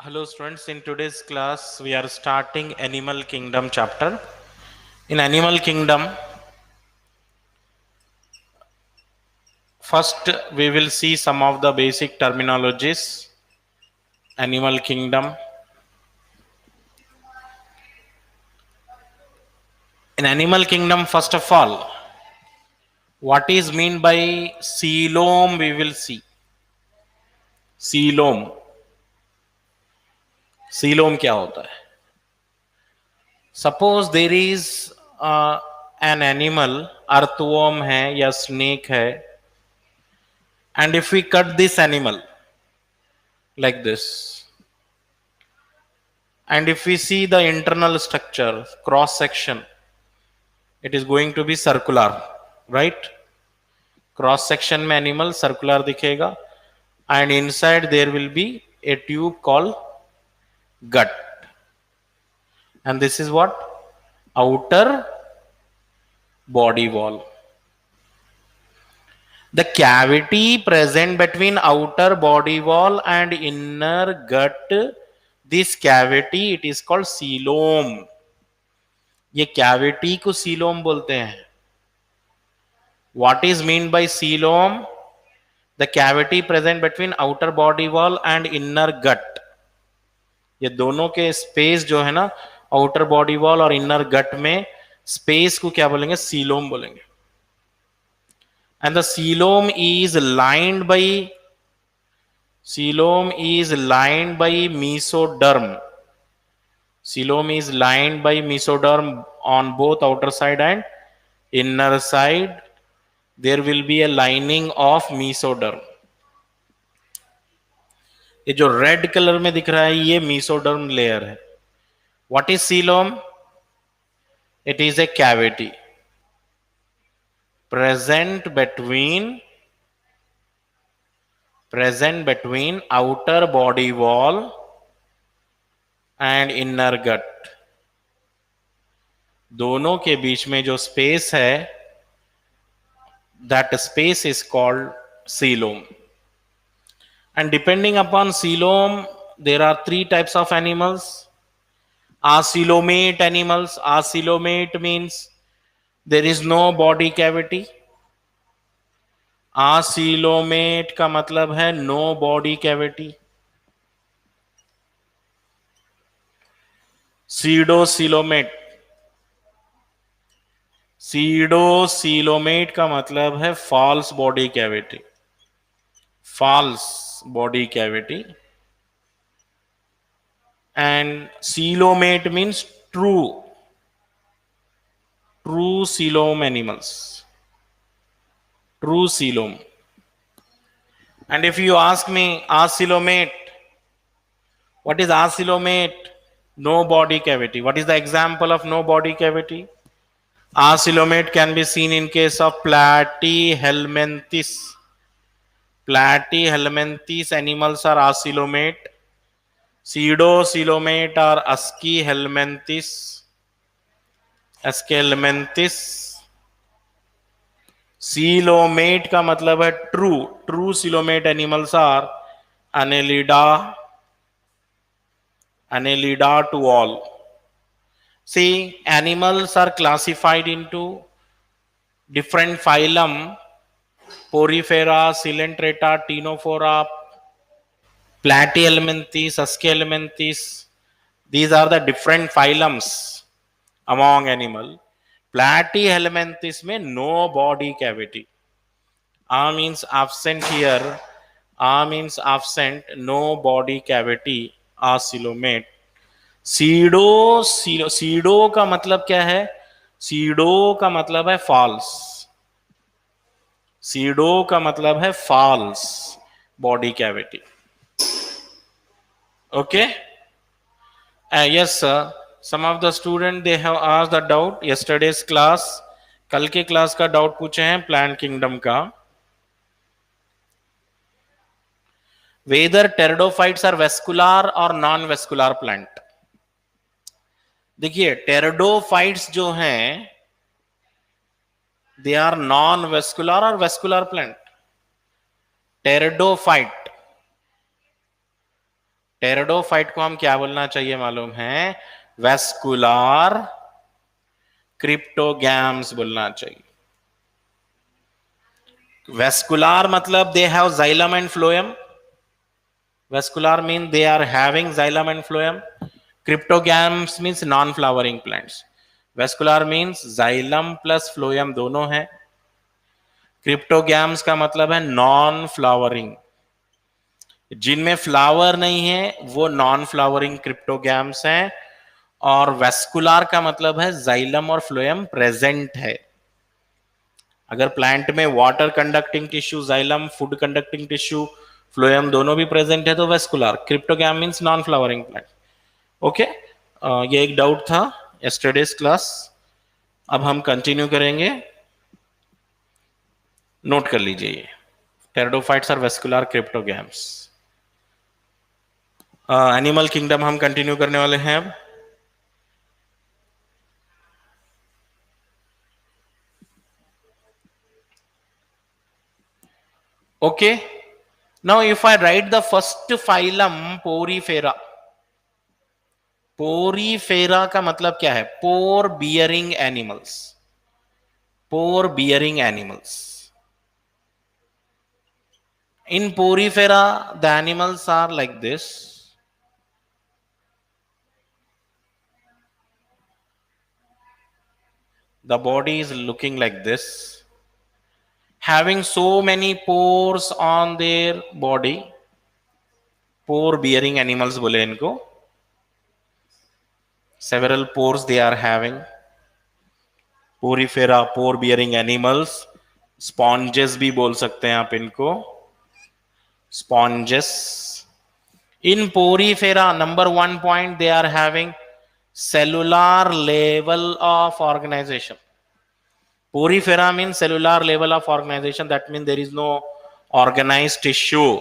Hello students, in today's class we are starting Animal Kingdom chapter. In Animal Kingdom, first we will see some of the basic terminologies. Animal Kingdom. In Animal Kingdom, first of all, what is mean by coelom we will see. Coelom. Coelom क्या होता है? Suppose there is an animal, earthworm है या snake है, and if we cut this animal like this, and if we see the internal structure, cross section, it is going to be circular, right? Cross section में animal circular दिखेगा, and inside there will be a tube called gut, and this is what? Outer body wall. The cavity present between outer body wall and inner gut, this cavity, it is called coelom. ये cavity को coelom बोलते हैं. What is mean by coelom? The cavity present between outer body wall and inner gut. ये दोनों के space जो है ना, आउटर बॉडी वॉल और इनर गट में स्पेस को क्या बोलेंगे? सीलोम बोलेंगे. And the coelom is lined by mesoderm. Coelom is lined by mesoderm on both outer side and inner side. There will be a lining of mesoderm. ये जो red colour में दिख रहा है ये mesoderm लेयर है. What is coelom? It is a cavity present between outer body wall and inner gut. दोनों के बीच में जो स्पेस है, that space is called coelom. And depending upon coelom, there are three types of animals. Acoelomate animals. Acoelomate means there is no body cavity. Acoelomate का मतलब है no body cavity. Pseudocoelomate. Pseudocoelomate का मतलब है false body cavity. False body cavity. And coelomate means true coelom animals. True coelom. And if you ask me, acoelomate, what is acoelomate? No body cavity. What is the example of no body cavity? Acoelomate can be seen in case of Platyhelminthes. Platyhelminthes animals are acoelomate. Pseudocoelomate are Aschelminthes. Coelomate का मतलब है true coelomate animals are Annelida to all. See, animals are classified into different phylum: Porifera, Coelenterata, Ctenophora, Platyhelminthes, Aschelminthes. These are the different phylums among animal. Platyhelminthes में no body cavity. A means absent here. A means absent, no body cavity. Acoelomate. Pseudo का मतलब क्या है? SIDO का मतलब है false. SIDO का मतलब है false body cavity. Okay. Yes sir, some of the student they have asked the doubt yesterday's class. कल के क्लास का डाउट पूछे हैं प्लांट किंगडम का. Whether pteridophytes are vascular or non-vascular plant. देखिए टेरिडोफाइट्स जो हैं दे आर नॉन वेस्कुलर और वेस्कुलर प्लांट. टेरिडोफाइट टेरिडोफाइट को हम क्या बोलना चाहिए मालूम है? वेस्कुलर क्रिप्टोगैम्स बोलना चाहिए। वेस्कुलर मतलब they have xylem and phloem. Vascular means they are having xylem and phloem. Cryptogams means non-flowering plants. Vascular means xylem plus phloem दोनों है। Cryptogams का मतलब है नॉन फ्लावरिंग, जिनमें फ्लावर नहीं है वो नॉन फ्लावरिंग क्रिप्टोगैम्स हैं। और वेस्कुलर का मतलब है जाइलम और फ्लोएम प्रेजेंट है। अगर प्लांट में water conducting tissue, xylem food conducting tissue, phloem दोनों भी प्रेजेंट है तो vascular. Cryptogam means non flowering plant. Okay, ये एक डाउट था यस्टरडेज क्लास। अब हम कंटिन्यू करेंगे, नोट कर लीजिए। Pteridophytes are vascular cryptogams. Animal kingdom हम कंटिन्यू करने वाले हैं अब। Okay, now if I write the first phylum Porifera. Porifera का मतलब क्या है? Pore bearing animals. Pore bearing animals. In Porifera, the animals are like this. The body is looking like this, having so many pores on their body. Pore bearing animals बोले इनको। Several pores they are having. Porifera, pore bearing animals. Sponges भी बोल सकते हैं आप इनको, sponges. In Porifera, number 1 point, they are having cellular level of organization. Porifera means cellular level of organization. That means there is no organized tissue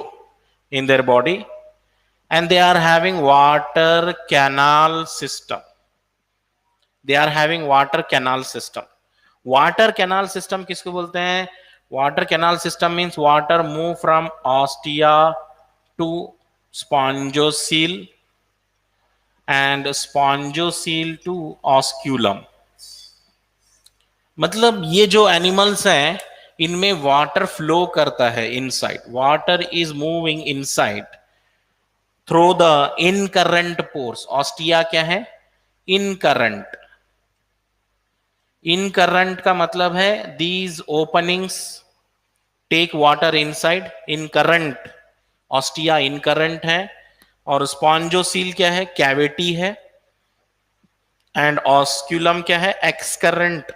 in their body, and they are having water canal system. They are having water canal system. Water canal system किसको बोलते हैं? Water canal system means water move from ostia to spongocele and spongocele to osculum. मतलब ये जो animals हैं इनमें water flow करता है inside. Water is moving inside through the incurrent pores. Ostia क्या है? इनकरेंट। इनकरेंट का मतलब है these openings take water inside. Incurrent, ostia incurrent है। और स्पॉन्जोसील क्या है? कैविटी है। एंड ऑस्क्यूलम क्या है? एक्सकरेंट।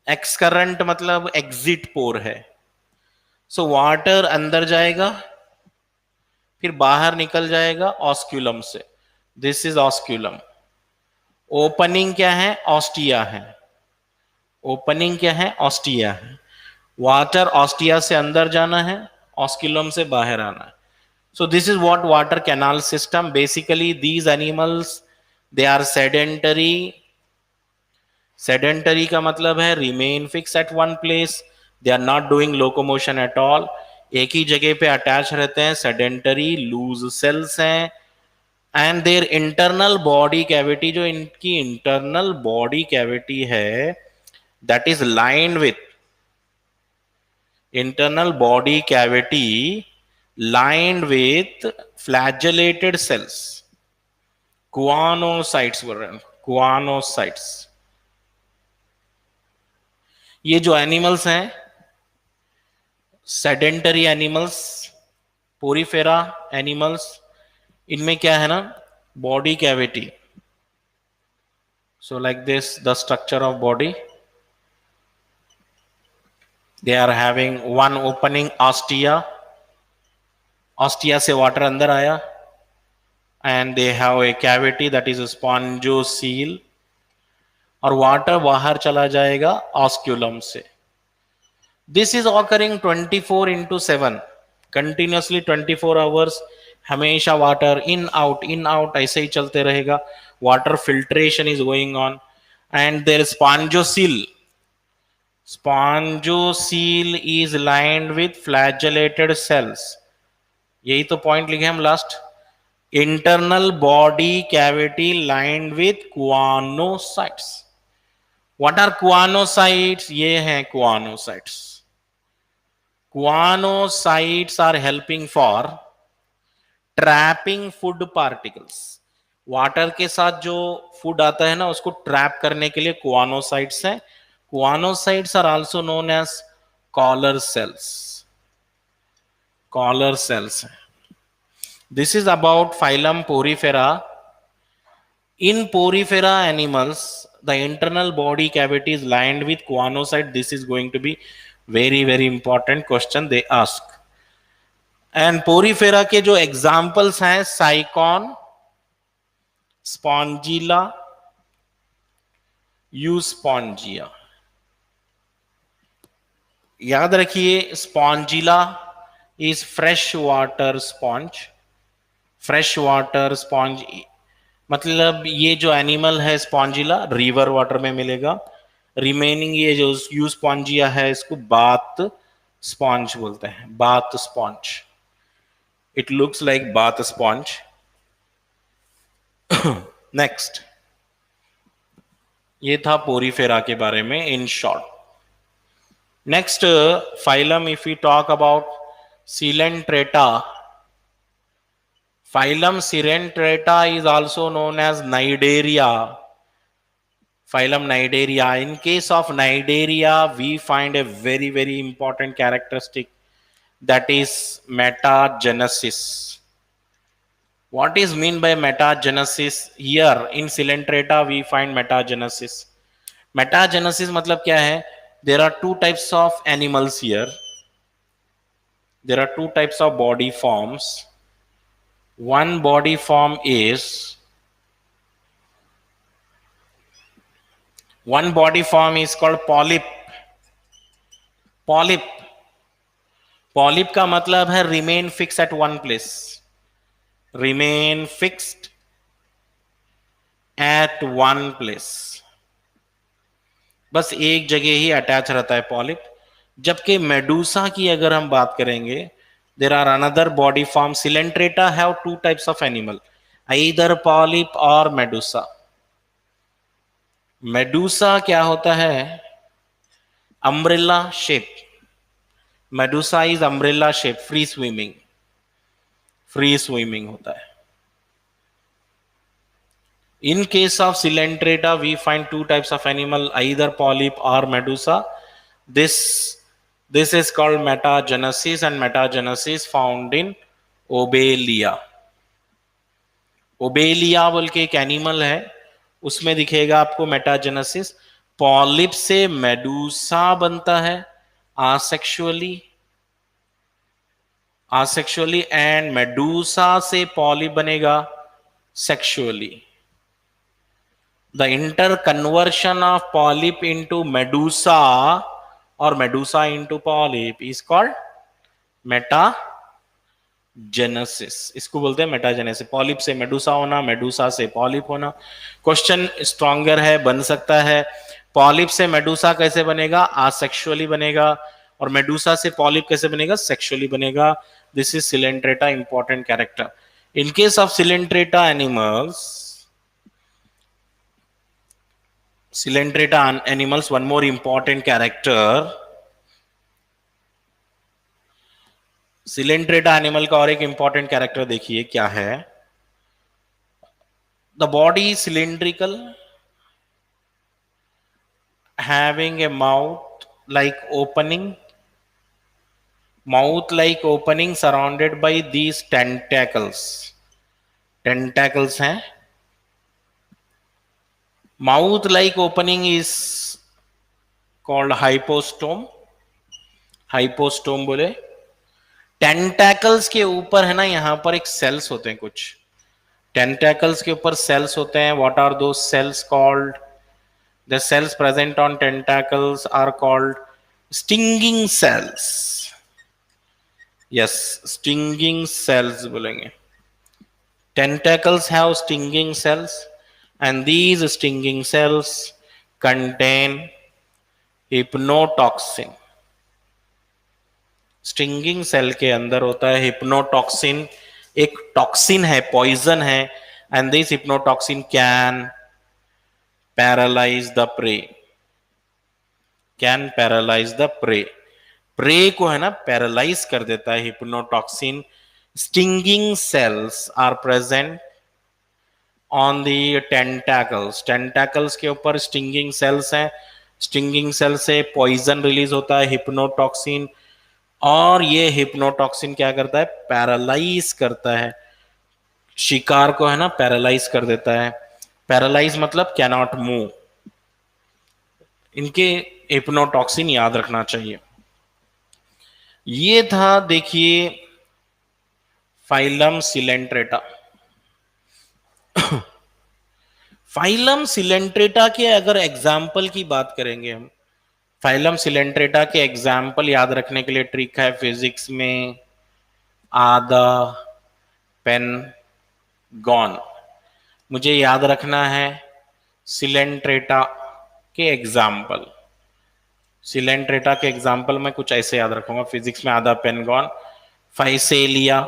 एक्सकरेंट मतलब एग्जिट पोर है। सो वाटर अंदर जाएगा फिर बाहर निकल जाएगा ऑस्क्यूलम से। This is osculum. ओपनिंग क्या है? ऑस्टिया है। ओपनिंग क्या है? ऑस्टिया है। वाटर ऑस्टिया से अंदर जाना है, ऑस्क्यूलम से बाहर आना है। So this is what water canal system. Basically these animals they are sedentary. Sedentary का मतलब है remain fix at one place, they are not doing locomotion at all. एक ही जगह पे अटैच रहते हैं। सेडेंटरी, लूज सेल्स हैं। And their internal body cavity, जो इनकी इंटरनल बॉडी कैविटी है that is lined with internal body cavity lined with flagellated cells. Choanocytes बोल रहे हैं, कुआनोसाइट्स। ये जो एनिमल्स हैं सेडेंटरी एनिमल्स, पोरीफेरा एनिमल्स, इनमें क्या है ना? Body cavity. So like this the structure of body. They are having one opening ostia. Ostia से वाटर अंदर आया and they have a cavity that is spongocoel. और वाटर बाहर चला जाएगा ऑस्क्यूलम से। This is occurring 24/7 continuously 24 hours. हमेशा water in out ऐसे ही चलते रहेगा। Water filtration is going on and their spongocoel is lined with flagellated cells. यही तो पॉइंट लिखे हम last. internal body cavity lined with kuanocytes. What are kuanocytes? ये हैं kuanocytes. Kuanocytes are helping for trapping food particles. Water के साथ जो food आता है ना उसको ट्रैप करने के लिए कुआनोसाइट्स हैं. Choanocytes are also known as collar cells. Collar cells. This is about phylum Porifera. In Porifera animals, the internal body cavity is lined with kuanocyte. This is going to be very very important question they ask. And Porifera के जो examples हैं साइकॉन, Spongilla, Euspongia. याद रखिए Spongilla is fresh water sponge. Fresh water sponge मतलब ये जो animal है Spongilla river water में मिलेगा. रिमेनिंग ये जो यूस्पॉन्जिया है इसको बाथ स्पॉन्ज बोलते हैं. Bath sponge. It looks like bath sponge. Next, ये था पोरीफेरा के बारे में in short. Next phylum if we talk about coelenterata. Phylum Sirentrata is also known as Cnidaria. Phylum Cnidaria. In case of Cnidaria, we find a very very important characteristic, that is metagenesis. What is mean by metagenesis? Here in Silentrata we find metagenesis. Metagenesis मतलब क्या है? There are two types of animals here. There are two types of body forms. One body form is called polyp. Polyp. Polyp का मतलब है remain fixed at one place. Remain fixed at one place. बस एक जगह ही attach रहता है polyp. जबकि Medusa की अगर हम बात करेंगे, there are another body form. Silentrata have two types of animal, either polyp or medusa. medusa क्या होता है? umbrella shape. medusa is umbrella shape. free swimming होता है. In case of Silentrata we find two types of animal, either polyp or medusa. This is called metagenesis, and metagenesis found in Obelia. Obelia बोल के एक animal है, उसमें दिखेगा आपको metagenesis. Polyp से मेडूसा बनता है आसेक्सुअली एंड मेडूसा से पॉलिप बनेगा sexually. The interconversion of polyp into medusa और medusa into polyp is called metagenesis. इसको बोलते हैं मेटाजेनेसिस. पॉलिप से मेडूसा होना, मेडूसा से पॉलिप होना. क्वेश्चन स्ट्रॉन्गर है, बन सकता है. पॉलिप से मेडूसा कैसे बनेगा? आसेक्सुअली बनेगा. और मेडूसा से पॉलिप कैसे बनेगा? सेक्सुअली बनेगा. This is Coelenterata important character. In case of Coelenterata animals, one more important character. Coelenterata animal का और एक इंपॉर्टेंट कैरेक्टर देखिए क्या है. The body cylindrical, having a mouth like opening surrounded by these tentacles. हैं. Mouth like opening is called hypostome. बोले. टेंटैकल्स के ऊपर है ना, यहां पर एक सेल्स होते हैं. कुछ टेंटैकल्स के ऊपर सेल्स होते हैं. What are those cells called? The cells present on tentacles are called stinging cells. Yes, stinging cells बोलेंगे. Tentacles have stinging cells and these stinging cells contain hypnotoxin. Stinging cell के अंदर होता है हिप्नोटॉक्सिन, एक toxin है, poison है, and this hypnotoxin can paralyse the prey, can paralyse the prey. Prey को है ना पैरालाइज कर देता है hypnotoxin. Stinging cells are present on the tentacles, tentacles के ऊपर स्टिंगिंग सेल्स हैं। स्टिंगिंग सेल से पॉइजन रिलीज होता है, हिप्नोटॉक्सिन, और ये हिप्नोटॉक्सिन क्या करता है, पैरालाइज करता है शिकार को, है ना, पैरालाइज कर देता है। पैरालाइज मतलब कैनॉट मूव। इनके हिप्नोटॉक्सिन याद रखना चाहिए। ये था देखिए फाइलम सिलेंट्रेटा। फाइलम सिलेंट्रेटा के अगर एग्जाम्पल की बात करेंगे हम, फाइलम सिलेंट्रेटा के एग्जाम्पल याद रखने के लिए ट्रिक है फिजिक्स में, आधा पेन गॉन। मुझे याद रखना है सिलेंट्रेटा के एग्जाम्पल। सिलेंट्रेटा के एग्जाम्पल में कुछ ऐसे याद रखूंगा फिजिक्स में, आधा पेन गॉन, फाइसेलिया,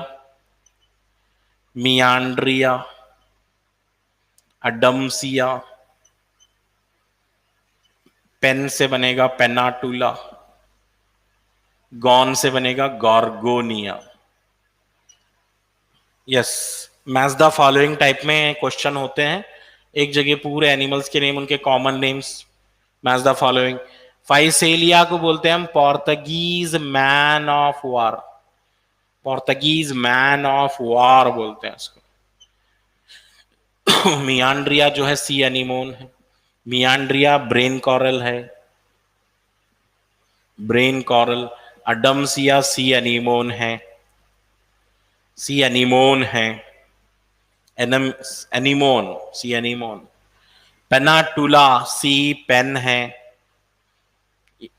मियांड्रिया, अडम्सिया, पेन से बनेगा पेनाटुला, गॉन से बनेगा Gorgonia. Yes, match the following type में क्वेश्चन होते हैं, एक जगह पूरे एनिमल्स के नेम, उनके common names, match the following. Physalia को बोलते हैं हम Portuguese man of war, Portuguese man of war बोलते हैं उसको। मियांड्रिया जो है सी एनिमोन है, मियांड्रिया ब्रेन कॉरल है, ब्रेन कॉरल। अडम्सिया सी एनिमोन है, सी एनिमोन है, एनिमोन, सी एनिमोन। पेनाटुला सी पेन है,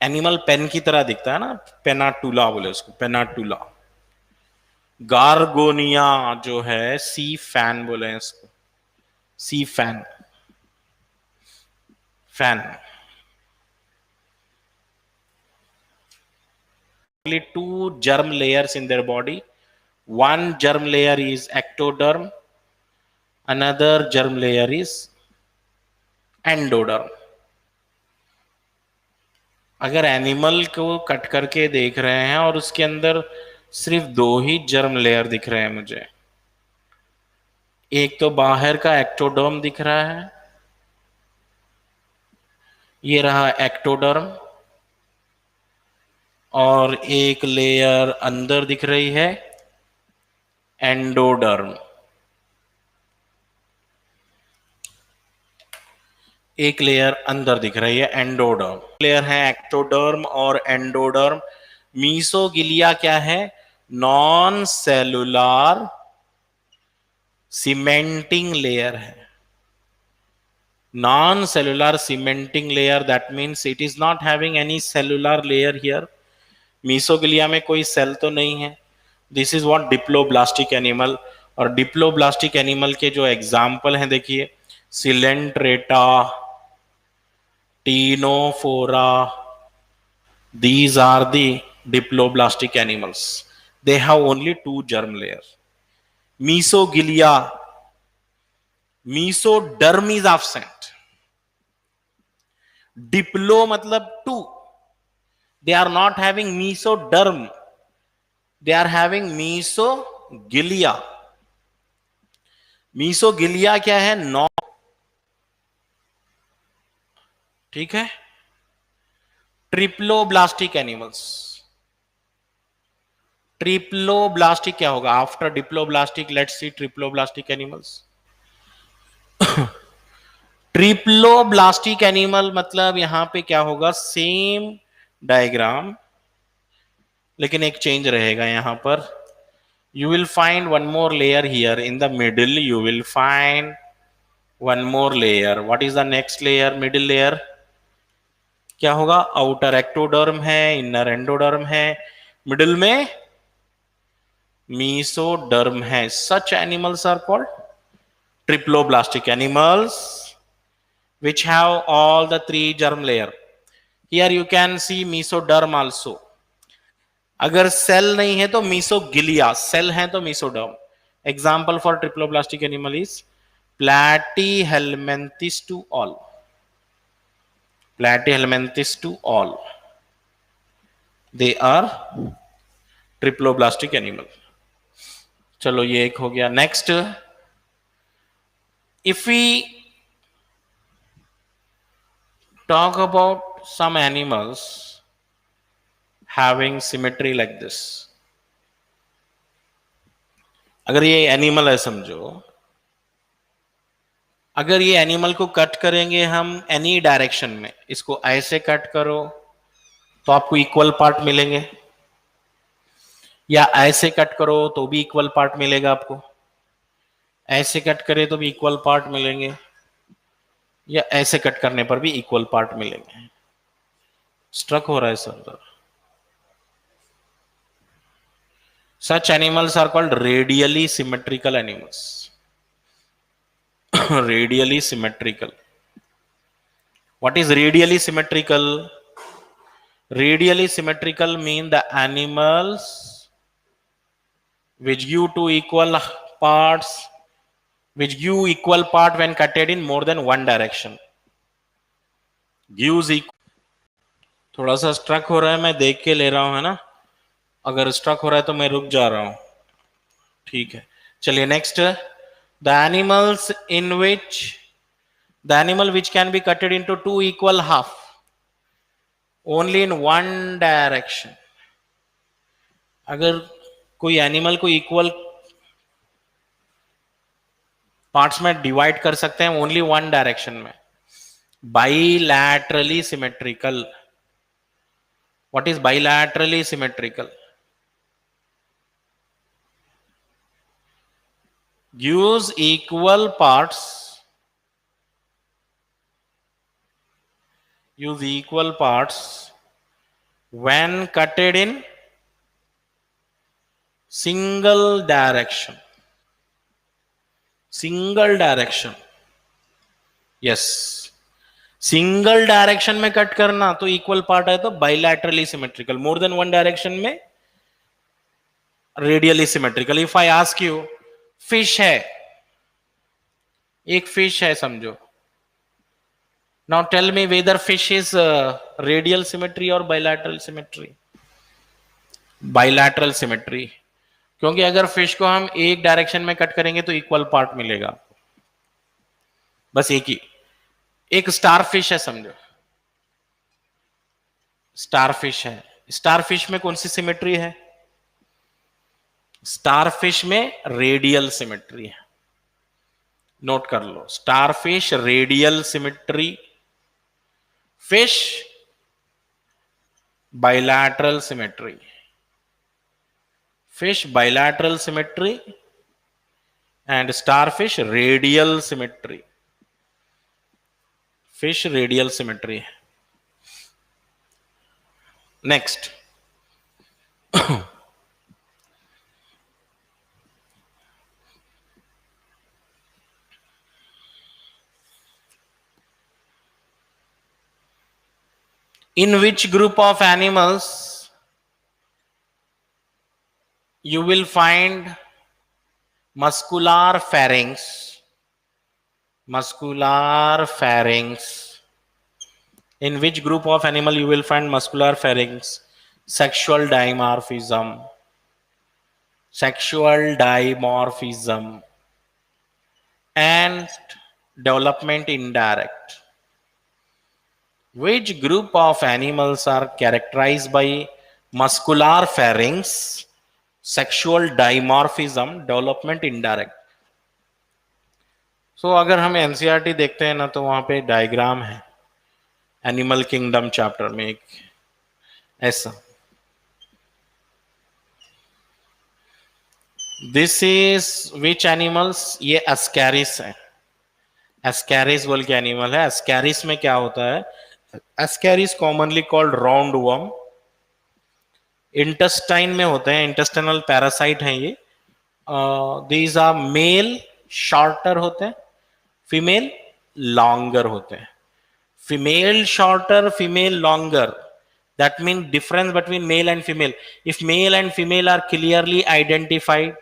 एनिमल पेन की तरह दिखता है ना, पेनाटुला बोले उसको, पेनाटुला। गार्गोनिया जो है सी फैन बोले हैं इसको, sea fan, fan. Only two germ layers in their body. One germ layer is ectoderm, another germ layer is endoderm. अगर एनिमल को कट करके देख रहे हैं और उसके अंदर सिर्फ दो ही जर्म लेयर दिख रहे हैं मुझे, एक तो बाहर का एक्टोडर्म दिख रहा है, ये रहा एक्टोडर्म, और एक लेयर अंदर दिख रही है एंडोडर्म, एक लेयर अंदर दिख रही है एंडोडर्म। लेयर है एक्टोडर्म और एंडोडर्म। मीसोगिलिया क्या है, नॉन सेलुलर सीमेंटिंग लेयर है, non cellular cementing layer, that means it is not having any cellular layer here. Mesoglea में कोई सेल तो नहीं है। This is what diploblastic animal. और डिप्लोब्लास्टिक एनिमल के जो एग्जाम्पल हैं देखिए, Coelenterata, Ctenophora, these are the diploblastic animals. They have only two germ layers. Mesogilia, mesoderm is absent. Diplo मतलब two. They are not having mesoderm. They are having mesogilia. mesogilia क्या है, नौ, ठीक है। Triploblastic animals, triploblastic क्या होगा after diploblastic, let's see triploblastic animals. Triploblastic animal मतलब यहां पे क्या होगा, सेम डायग्राम, लेकिन एक चेंज रहेगा यहां पर। You will find one more layer here in the middle, you will find one more layer. What is the next layer, middle layer क्या होगा, आउटर एक्टोडर्म है, इनर एंडोडर्म है, मिडिल में मीसोडर्म है। Such animals are called triploblastic animals which have all the three germ layer. Here you can see mesoderm also. अगर cell नहीं है तो मीसोगिलिया, सेल है तो mesoderm, Example for triploblastic animal is Platyhelminthes to all. Platyhelminthes to all. They are triploblastic animal. चलो ये एक हो गया. Next, if we talk about some animals having symmetry like this, अगर ये एनिमल है समझो, अगर ये एनिमल को कट करेंगे हम एनी डायरेक्शन में, इसको ऐसे कट करो तो आपको इक्वल पार्ट मिलेंगे, या ऐसे कट करो तो भी इक्वल पार्ट मिलेगा आपको, ऐसे कट करे तो भी इक्वल पार्ट मिलेंगे, या ऐसे कट करने पर भी इक्वल पार्ट मिलेंगे. स्ट्रक हो रहा है sir. Such animals are called radially symmetrical animals. Radially symmetrical. What is radially symmetrical? Radially symmetrical mean the animals which give two equal parts, which give equal part when cutted in more than one direction. Gives equal. थोड़ा सा struck हो रहा है, मैं देख के ले रहा हूं, है ना. अगर स्ट्रक हो रहा है तो मैं रुक जा रहा हूं. ठीक है, चलिए next. The animals in which the animal which can be cutted into two equal half only in one direction. अगर कोई एनिमल को इक्वल पार्ट्स में डिवाइड कर सकते हैं ओनली वन डायरेक्शन में, bilaterally symmetrical. What is bilaterally symmetrical? Gives equal parts, use equal parts when cutted in single direction. Single direction. Yes. Single direction में cut करना तो इक्वल पार्ट है तो bilaterally symmetrical. More than one direction में radially symmetrical. If I ask you, fish है, एक fish है समझो. Now tell me whether fish is radial symmetry or bilateral symmetry. Bilateral symmetry. क्योंकि अगर फिश को हम एक डायरेक्शन में कट करेंगे तो इक्वल पार्ट मिलेगा, बस एक ही. एक स्टार फिश है समझो, स्टार फिश है. स्टार फिश में कौन सी सिमेट्री है? स्टार फिश में रेडियल सिमेट्री है. नोट कर लो, starfish radial symmetry, fish bilateral symmetry. Fish bilateral symmetry and starfish radial symmetry. Fish radial symmetry. Next. In which group of animals you will find muscular pharynx? Muscular pharynx. In which group of animal you will find muscular pharynx? Sexual dimorphism. Sexual dimorphism. And development indirect. Which group of animals are characterized by muscular pharynx, sexual dimorphism, development indirect? So अगर हम NCERT देखते हैं ना तो वहां पे diagram है animal kingdom chapter में एक ऐसा. This is which animals? ये एस्कैरिस है. एस्कैरिस बोल के एनिमल है. एस्कैरिस में क्या होता है? Ascaris commonly called round worm. Intestine में होते हैं, इंटेस्टाइनल पैरासाइट हैं ये. दीज आर मेल शॉर्टर होते हैं, फीमेल लॉन्गर होते हैं. Female shorter, female longer, that mean difference between male and female. If male and female are clearly identified,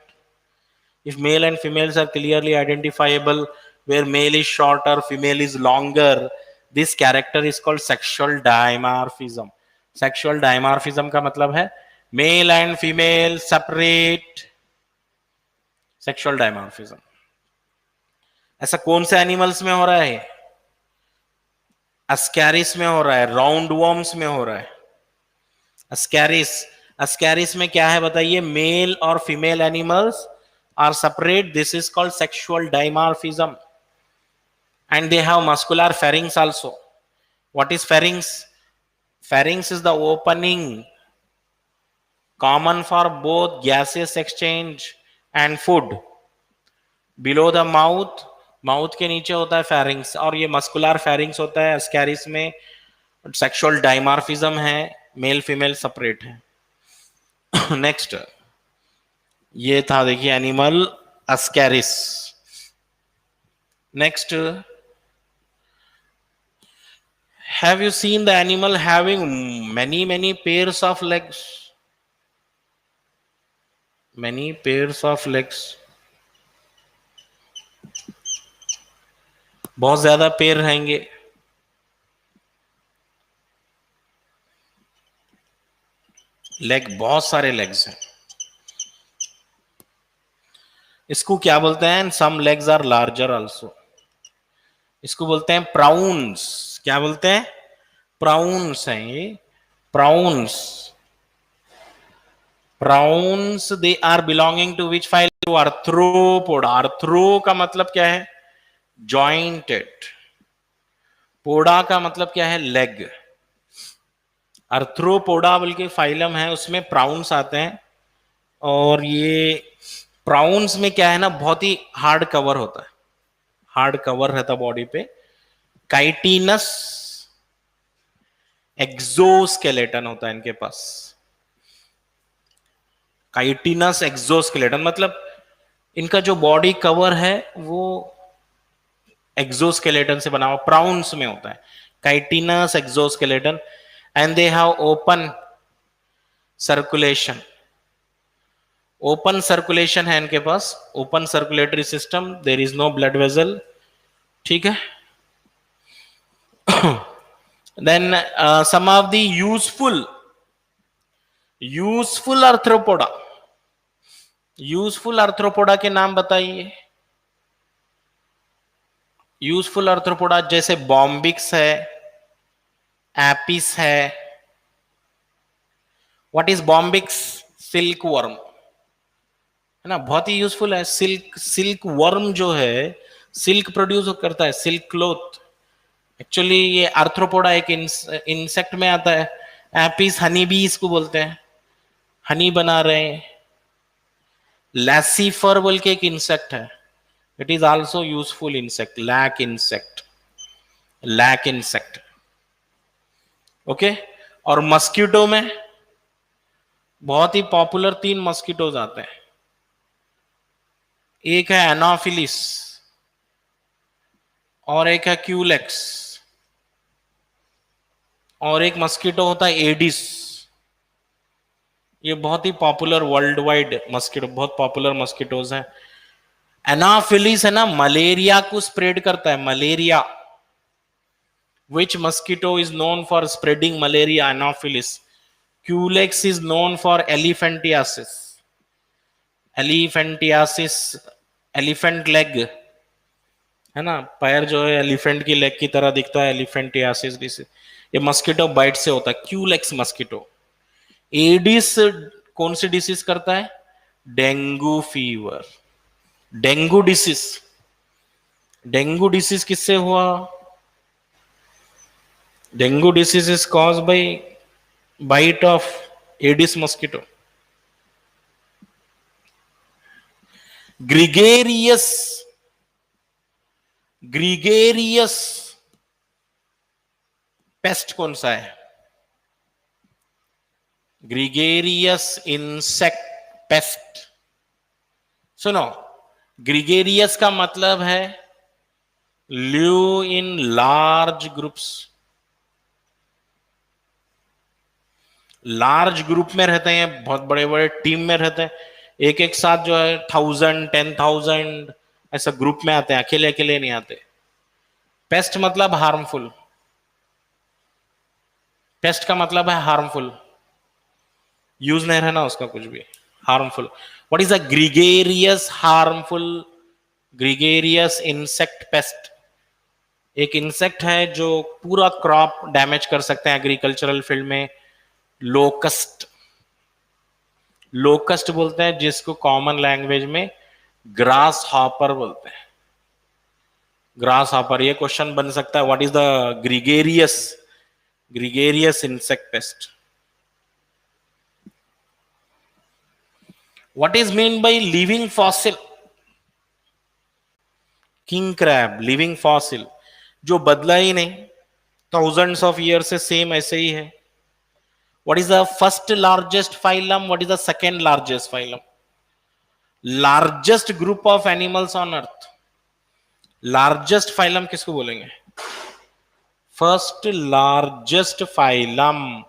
If male and females are clearly identifiable, where male is shorter, female is longer, this character is called sexual dimorphism. Sexual dimorphism का मतलब है male and female separate. Sexual dimorphism. ऐसा कौन से animals में हो रहा है? अस्कैरिस में हो रहा है, राउंड वॉर्म्स में हो रहा है. अस्कैरिस, अस्कैरिस में क्या है बताइए? मेल और female animals are separate. This is called sexual dimorphism. And they have muscular pharynx also. What is pharynx? Pharynx is the opening common for both gaseous exchange and food. Below the mouth, mouth के नीचे होता है pharynx, और ये muscular pharynx होता है ascaris में. Sexual dimorphism है, मेल फीमेल सेपरेट है. नेक्स्ट ये था देखिए animal Ascaris. Next, have you seen the animal having many pairs of legs? Many pairs of legs. बहुत ज्यादा पैर रहेंगे. लेग, बहुत सारे लेग्स हैं. इसको क्या बोलते हैं? सम लेग्स आर लार्जर आल्सो. इसको बोलते हैं प्राउन्स. क्या बोलते हैं? प्राउन्स हैं ये. Prawns. Prawns, they are belonging to which phylum? To arthropoda. Arthro का मतलब क्या है? जॉइंटेड. पोडा का मतलब क्या है? लेग. आर्थ्रोपोडा बल्कि फाइलम है, उसमें प्राउन्स आते हैं. और ये प्राउन्स में क्या है ना, बहुत ही हार्ड कवर होता है. हार्ड कवर रहता बॉडी पे. काइटिनस एक्सोस्केलेटन होता है इनके पास. काइटिनस एक्सोस्केलेटन मतलब इनका जो बॉडी कवर है वो एक्सोस्केलेटन से बना हुआ प्राउन्स में होता है. Chitinous exoskeleton. And they have open circulation. Open circulation है इनके पास. Open circulatory system. There is no blood vessel. ठीक है. Then some of the useful Arthropoda. Useful Arthropoda के नाम बताइए. यूजफुल आर्थ्रोपोडा जैसे बॉम्बिक्स है, एपिस है. What is Bombyx? Silkworm है ना, बहुत ही यूजफुल है. सिल्क वर्म जो है सिल्क प्रोड्यूस करता है, सिल्क क्लोथ. एक्चुअली ये आर्थ्रोपोडा एक इंसेक्ट में आता है. एपिस हनी बी इसको बोलते हैं, हनी बना रहे हैं. लैसीफर बोल के एक इंसेक्ट है. It is also useful insect. Lac insect. Okay. और मस्कीटो में बहुत ही पॉपुलर 3 मस्कीटोज आते हैं. एक है एनाफिलिस, और एक है क्यूलेक्स, और एक मस्कीटो होता है एडिस. ये बहुत ही पॉपुलर वर्ल्ड वाइड मस्कीटो, बहुत पॉपुलर मस्कीटोज हैं. एनाफिलिस है ना, मलेरिया को स्प्रेड करता है. Malaria. Which mosquito is known for spreading malaria? Anopheles. Culex is known for elephantiasis. Elephant leg है ना, पैर जो है एलिफेंट की लेग की तरह दिखता है. एलिफेंटियासिस डिसीज ये मस्कीटो बाइट से होता है. Culex mosquito. एडिस कौन सी डिसीज करता है? Dengue fever. डेंगू डिसीज किससे हुआ? Dengue disease is cause by bite of aedes mosquito. Gregarious pest कौन सा है? Gregarious insect pest. सुनो, ग्रीगेरियस का मतलब है live in large groups. Large group में रहते हैं, बहुत बड़े बड़े टीम में रहते हैं. एक एक साथ जो है 1000 10,000 ऐसा ग्रुप में आते हैं, अकेले अकेले नहीं आते। पेस्ट मतलब हार्मफुल, पेस्ट का मतलब है हार्मफुल, यूज नहीं रहना उसका कुछ भी, harmful. What is a gregarious harmful, gregarious insect paste? एक इंसेक्ट है जो पूरा क्रॉप डैमेज कर सकते हैं एग्रीकल्चरल फील्ड में। लोकस्ट, लोकस्ट बोलते हैं जिसको कॉमन लैंग्वेज में ग्रास हॉपर बोलते हैं। ग्रास हॉपर, ये क्वेश्चन बन सकता है, what is the gregarious, gregarious insect paste? What is mean by living fossil? King crab living fossil, जो बदला ही नहीं, थाउजेंड्स ऑफ ईयर से सेम ऐसे ही है। What is the first largest phylum, what is the second largest phylum? Largest group of animals on earth, largest phylum किसको बोलेंगे? First largest phylum,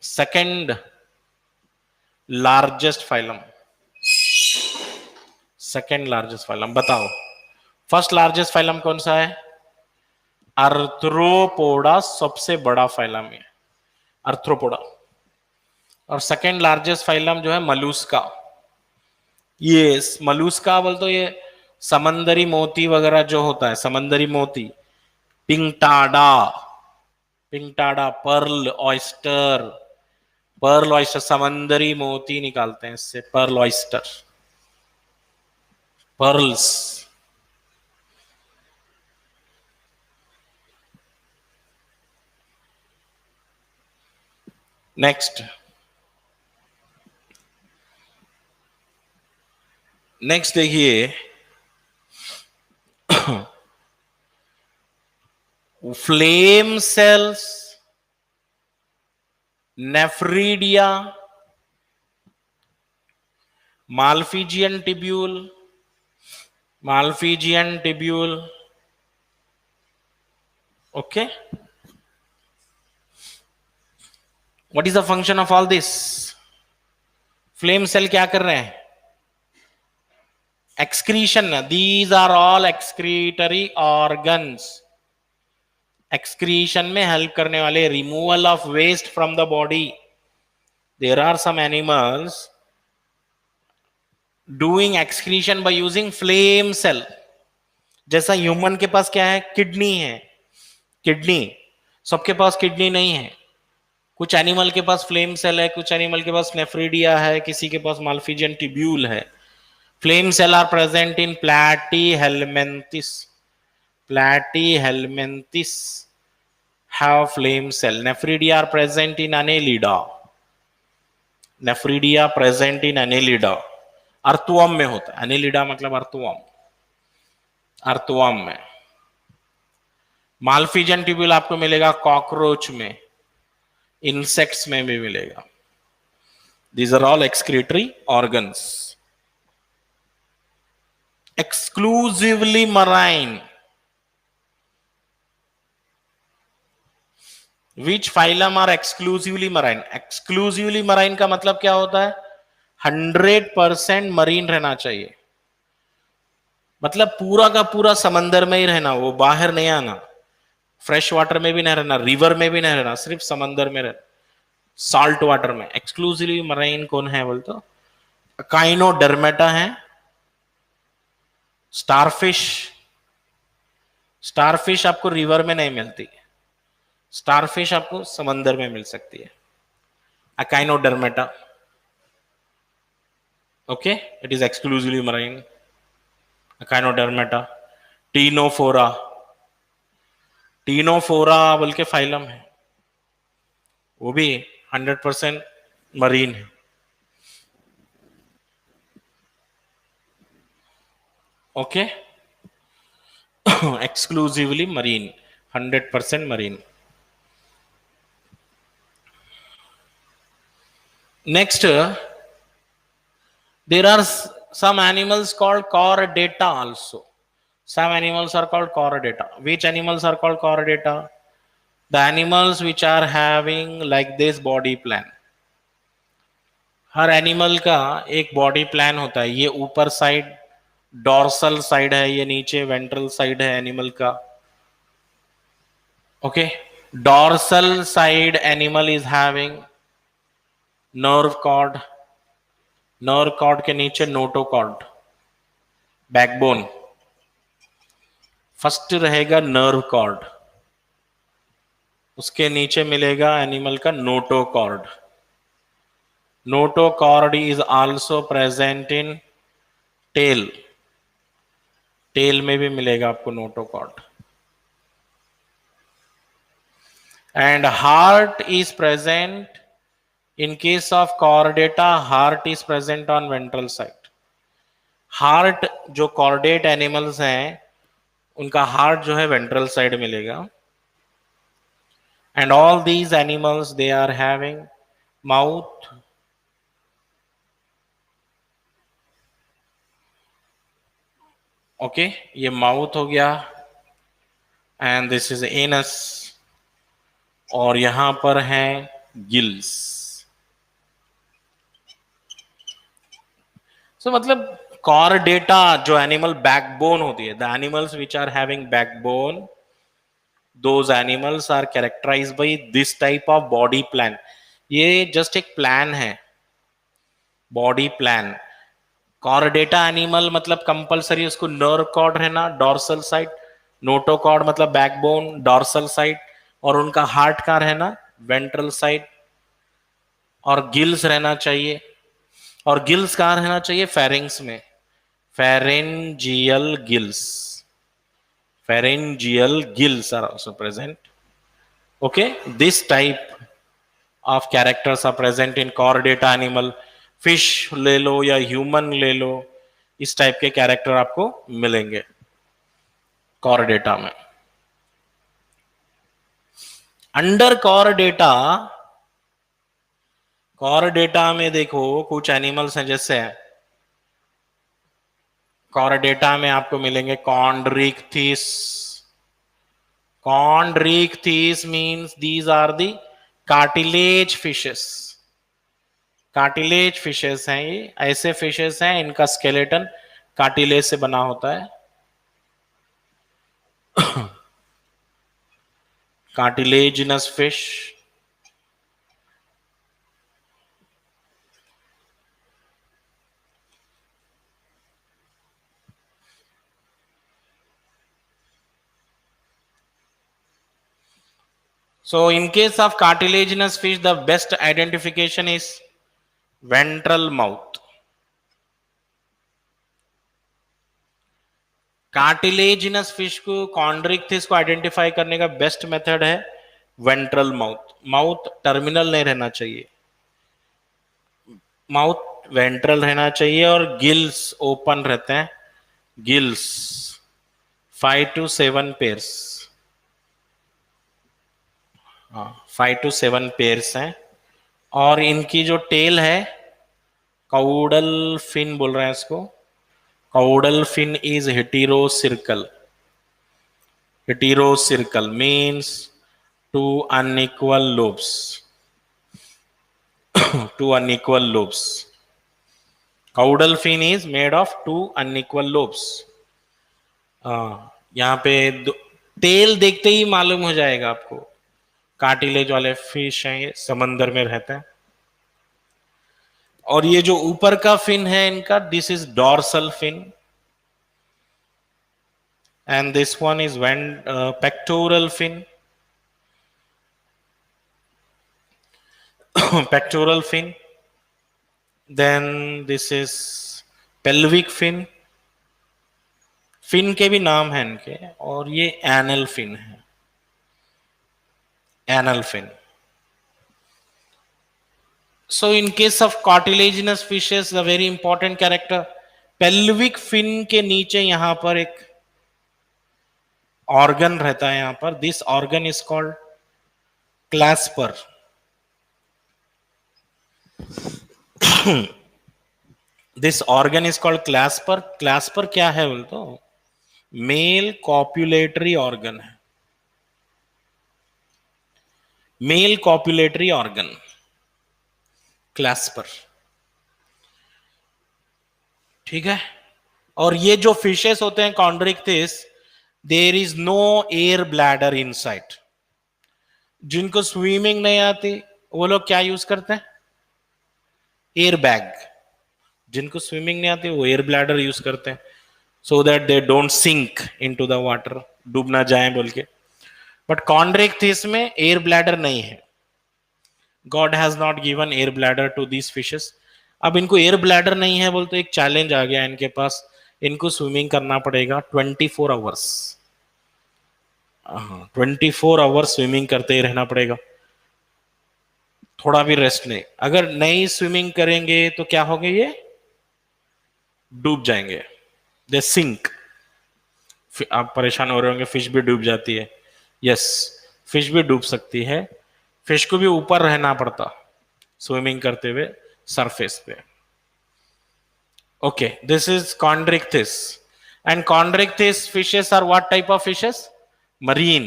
second largest phylum, second largest phylum बताओ। First largest phylum कौन सा है? Arthropoda, सबसे बड़ा phylum है arthropoda. और सेकेंड लार्जेस्ट फाइलम जो है मलूस्का। ये मलूस्का बोल तो ये समंदरी मोती वगैरह जो होता है, समंदरी मोती, Pinctada, Pinctada, pearl oyster, pearl oyster, समंदरी मोती निकालते हैं इससे, pearl oyster, pearls. Next, next देखिए, flame cells, nephridia, Malpighian tubule, Malpighian tubule, okay. What is the function of all this? Flame cell क्या कर रहे हैं? Excretion, these are all excretory organs, excretion में हेल्प करने वाले, removal of waste from the body. There are some animals doing excretion by using flame cell. जैसा human के पास क्या है? किडनी है, किडनी, सबके पास किडनी नहीं है। कुछ एनिमल के पास फ्लेम सेल है, कुछ एनिमल के पास नेफ्रीडिया है, किसी के पास माल्फिजियन टिब्यूल है। Flame cell are present in Platyhelminthes, Platyhelminthes have flame cell. Nephridia are present in Annelida, nephridia present in Annelida, earthworm में होता है। एनेलिडा मतलब अर्थवम, अर्थवम में। माल्फिजियन ट्यूब्यूल आपको मिलेगा कॉकरोच में, इंसेक्ट्स में भी मिलेगा। These are all excretory organs, exclusively marine. Which phylum are exclusively marine? Exclusively marine का मतलब क्या होता है? 100% मरीन रहना चाहिए, मतलब पूरा का पूरा समंदर में ही रहना, वो बाहर नहीं आना, फ्रेश वाटर में भी नहीं रहना, रिवर में भी नहीं रहना, सिर्फ समंदर में रहना, सॉल्ट वाटर में। एक्सक्लूसिवली मरीन कौन है बोल तो? काइनोडर्मेटा है, स्टारफिश, स्टारफिश आपको रिवर में नहीं मिलती, स्टारफिश आपको समंदर में मिल सकती है। Echinodermata, okay, it is exclusively marine. Echinodermata, Ctenophora, Ctenophora बोल के फाइलम है, वो भी 100% मरीन है, okay. Exclusively marine, 100% marine. Next, there are some animals called chordata also. Some animals are called chordata. Which animals are called chordata? The animals which are having like this body plan. Her animal का एक body plan होता है। ये ऊपर side dorsal side है, ये नीचे ventral side है एनिमल का। Okay, dorsal side animal is having nerve cord, nerve cord के नीचे नोटोकॉर्ड, बैकबोन। फर्स्ट रहेगा नर्व कॉर्ड, उसके नीचे मिलेगा एनिमल का notochord. Notochord is also present in tail, tail में भी मिलेगा आपको notochord. And heart is present in case of chordata, heart is present on ventral side. Heart जो कॉर्डेट एनिमल्स हैं उनका हार्ट जो है वेंट्रल साइड मिलेगा। And all these animals they are having mouth, okay, ये माउथ हो गया, and this is anus, और यहां पर है गिल्स। सो मतलब कॉर्डेटा जो एनिमल बैकबोन होती है, the animals which are having backbone, those animals are characterized by this type of body plan। ये जस्ट एक प्लान है, बॉडी प्लान। कॉर्डेटा एनिमल मतलब कंपलसरी उसको नर्व कॉर्ड रहना डॉर्सल साइड, नोटोकॉर्ड मतलब बैकबोन डॉर्सल साइड, और उनका heart कहाँ रहना वेंट्रल साइड, और गिल्स रहना चाहिए। और गिल्स कहाँ रहना चाहिए फेरिंग्स में, pharyngeal gills, pharyngeal gills are also present। okay, this type of characters are present in chordata animal। Fish ले लो या ह्यूमन ले लो, इस टाइप के कैरेक्टर आपको मिलेंगे कॉर्डेटा में। अंडर कॉर्डेटा, कॉर्डेटा में देखो कुछ एनिमल्स हैं, जैसे कॉर्डेटा में आपको मिलेंगे chondrichthyes. Chondrichthyes means these are the cartilage fishes. Cartilage fishes हैं ये, ऐसे फिशेस हैं इनका स्केलेटन कार्टिलेज से बना होता है। Cartilaginous fish. So in case of cartilaginous fish, the best identification is ventral mouth। Cartilaginous fish को, कॉन्ड्रिक्थिस को आइडेंटिफाई करने का बेस्ट मेथड है वेंट्रल माउथ। माउथ टर्मिनल नहीं रहना चाहिए, माउथ वेंट्रल रहना चाहिए, और गिल्स ओपन रहते हैं। गिल्स 5 to 7 पेयर्स, हाँ 5 to 7 पेयर्स हैं। और इनकी जो टेल है काउडल फिन बोल रहे हैं इसको, caudal fin is heterocircle। Heterocircle means two unequal lobes। two unequal lobes। Caudal fin is made of two unequal lobes। यहाँ पे तेल देखते ही मालूम हो जाएगा आपको, कार्टिलेज वाले फिश हैं, ये समंदर में रहते हैं। और ये जो ऊपर का फिन है इनका, this is dorsal fin, and this one is pectoral fin। pectoral fin, then this is pelvic fin। Fin के भी नाम है इनके, और ये एनल फिन है, anal fin. So in case of cartilaginous fishes, the very important character, pelvic fin के नीचे यहां पर एक ऑर्गन रहता है, यहां पर this organ is called clasper. This organ is called clasper. Clasper क्या है बोल तो मेल कॉपुलेटरी ऑर्गन है, मेल कॉपुलेटरी ऑर्गन क्लैस्पर। ठीक है। और ये जो फिशेस होते हैं Chondrichthyes, there is no air bladder inside. जिनको स्विमिंग नहीं आती वो लोग क्या यूज करते हैं? Air bag. जिनको स्विमिंग नहीं आती वो एयर ब्लैडर यूज करते हैं, so that they don't sink into the water, डूब ना जाए बोल के। बट कॉन्ड्रिक्थिस में एयर ब्लैडर नहीं है। God has not given air bladder to these fishes. अब इनको एयर ब्लैडर नहीं है बोलते एक चैलेंज आ गया इनके पास, इनको स्विमिंग करना पड़ेगा 24 आवर्स। 24 आवर्स स्विमिंग करते ही रहना पड़ेगा, थोड़ा भी रेस्ट नहीं। अगर नहीं स्विमिंग करेंगे तो क्या होंगे? ये डूब जाएंगे, दे सिंक। आप परेशान हो रहे होंगे, फिश भी डूब जाती है। यस, फिश भी डूब सकती है। फिश को भी ऊपर रहना पड़ता स्विमिंग करते हुए सरफेस पे। Okay, this is chondrichthyes. And chondrichthyes fishes are what type of fishes? Marine.